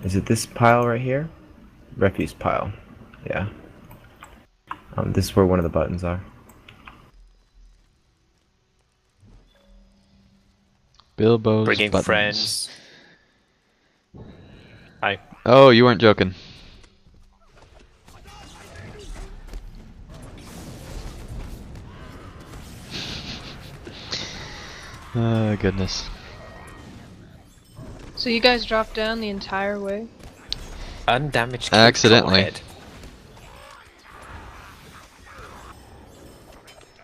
Is it this pile right here? Refuse pile. Yeah. This is where one of the buttons are. Bilbo's Bringing buttons. friends. Hi. Oh, you weren't joking. Oh, goodness. So you guys dropped down the entire way? Undamaged Accidentally. troll head.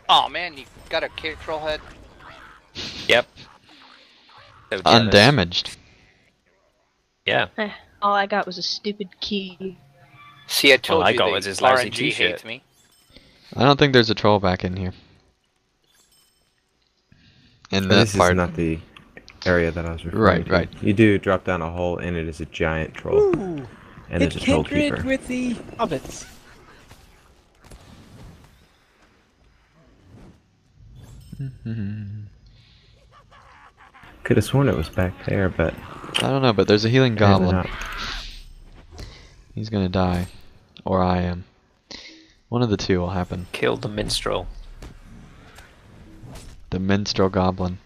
Oh man, you got a kick troll head. Yep. So jealous. Undamaged. Yeah. All I got was a stupid key. See, I told I you got the was his lousy RNG t-shirt. hates me. I don't think there's a troll back in here. In that This is part. not the area that I was referring Right, to. right. You do drop down a hole, and it is a giant troll. Ooh, And there's a it's troll kindred keeper. with the hobbits. Could have sworn it was back there, but I don't know, but there's a healing apparently goblin. not. He's gonna die. Or I am. One of the two will happen. Killed the minstrel. The minstrel goblin.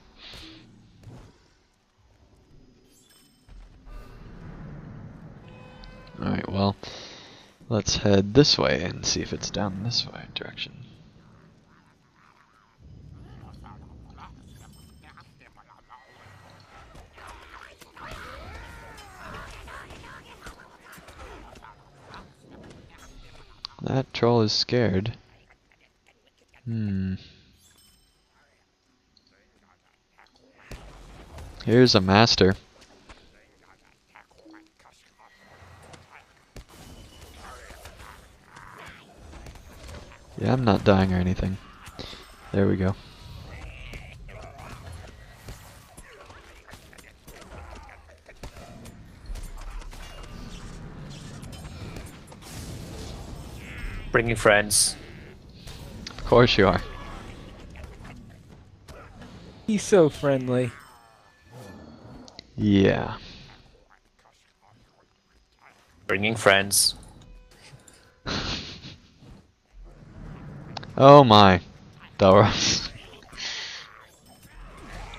Alright, well, let's head this way and see if it's down this way direction. That troll is scared. Here's a master. Yeah, I'm not dying or anything. There we go. Bringing friends. Of course you are. He's so friendly. Yeah. Bringing friends. Oh my. Doros.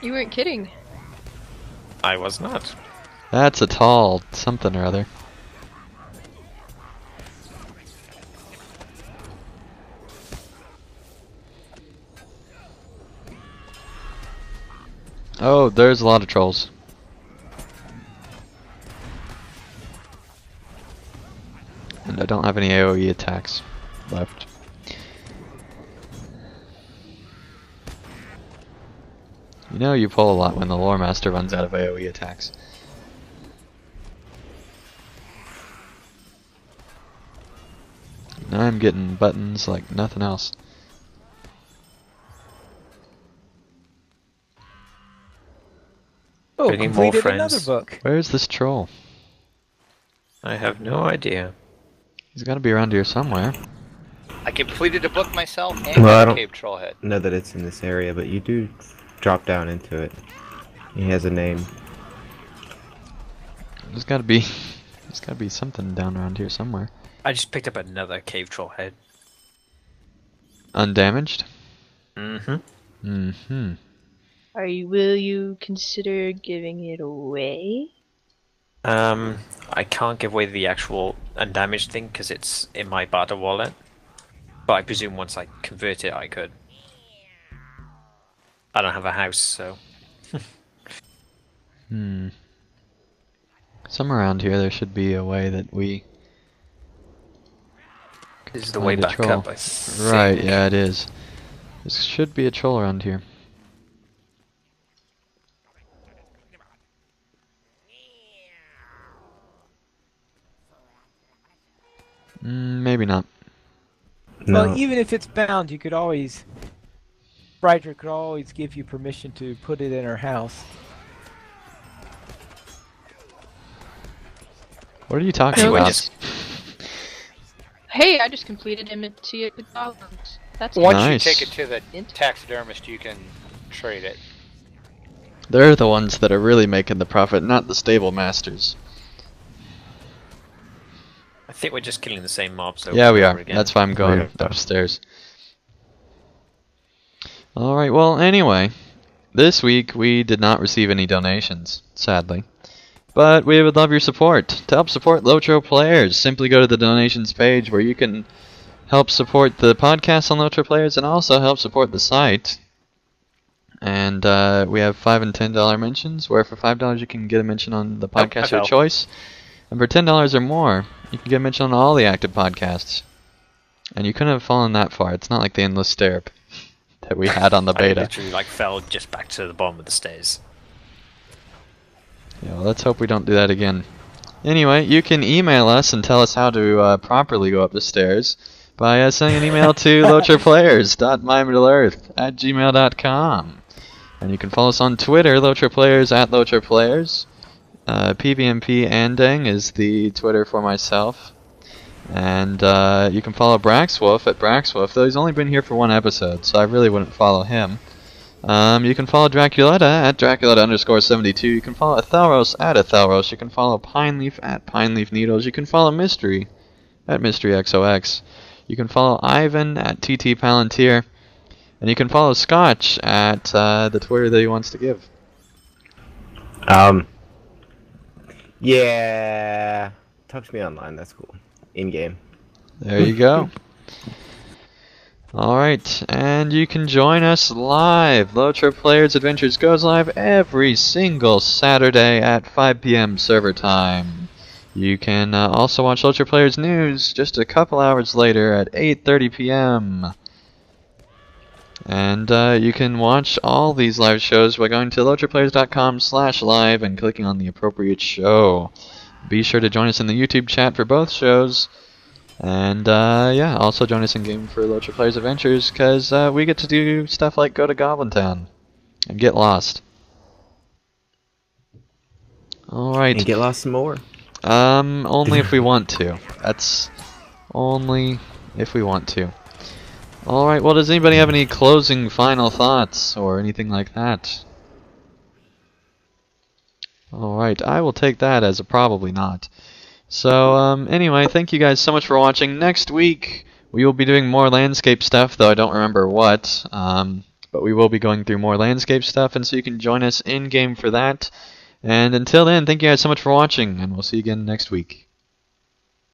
You weren't kidding. I was not. That's a tall something or other. Oh, there's a lot of trolls. And I don't have any AoE attacks left. You know you pull a lot when the Lore Master runs out of AoE attacks. Now I'm getting buttons like nothing else. Oh, Bringing more completed friends. another book. Where's this troll? I have no idea. He's gotta be around here somewhere. I completed a book myself and Well, I got a don't- cave troll head. Know that it's in this area, but you do drop down into it. He has a name. There's gotta be something down around here somewhere. I just picked up another cave troll head. Undamaged? Mm-hmm. Mm-hmm. Will you consider giving it away? I can't give away the actual undamaged thing because it's in my barter wallet. But I presume once I convert it, I could. I don't have a house, so. Hmm. Somewhere around here there should be a way that we... This is the way find a back troll. up, I think. Right, yeah it is. There should be a troll around here. Maybe not. No. Well, even if it's bound, you could always... Brydra could always give you permission to put it in her house. What are you talking No, I about? just- Hey, I just completed him to the goblins. That's Once Nice. you take it to the Int. taxidermist, you can trade it. They're the ones that are really making the profit, not the stable masters. I think we're just killing the same mobs over Yeah, we and are. over again. That's why I'm going Yeah. upstairs. Alright, well, anyway. This week we did not receive any donations, sadly. But we would love your support. To help support LOTRO players, simply go to the donations page where you can help support the podcast on LOTRO players and also help support the site. And we have $5 and $10 mentions, where for $5 you can get a mention on the podcast of your fell. choice. And for $10 or more, you can get a mention on all the active podcasts. And you couldn't have fallen that far. It's not like the endless stare that we had on the I beta. literally fell just back to the bottom of the stairs. Yeah, well, let's hope we don't do that again. Anyway, you can email us and tell us how to properly go up the stairs by sending an email to lotraplayers.mymiddleearth@gmail.com. And you can follow us on Twitter, lotraplayers @lotraplayers. PVMP Andang is the Twitter for myself. And you can follow Braxwolf @Braxwolf, though he's only been here for one episode, so I really wouldn't follow him. You can follow Draculetta @Draculetta_72. You can follow Athelros @Athelros. You can follow Pineleaf @PineleafNeedles. You can follow Mystery @MysteryXOX. You can follow Ivan @TTPalantir. And you can follow Scotch at the Twitter that he wants to give. Yeah. Talk to me online. That's cool. In game. There you go. Alright, and you can join us live. LOTRO Players Adventures goes live every single Saturday at 5 p.m. server time. You can also watch LOTRO Players News just a couple hours later at 8:30 p.m. And you can watch all these live shows by going to lotroplayers.com/live and clicking on the appropriate show. Be sure to join us in the YouTube chat for both shows. And yeah, also join us in game for LOTRO Players Adventures, because we get to do stuff like go to Goblin Town and get lost. Alright. And get lost some more. Only if we want to. That's only if we want to. Alright, well, does anybody have any closing final thoughts or anything like that? Alright, I will take that as a probably not. So, anyway, thank you guys so much for watching. Next week, we will be doing more landscape stuff, though I don't remember what. But we will be going through more landscape stuff, and so you can join us in-game for that. And until then, thank you guys so much for watching, and we'll see you again next week.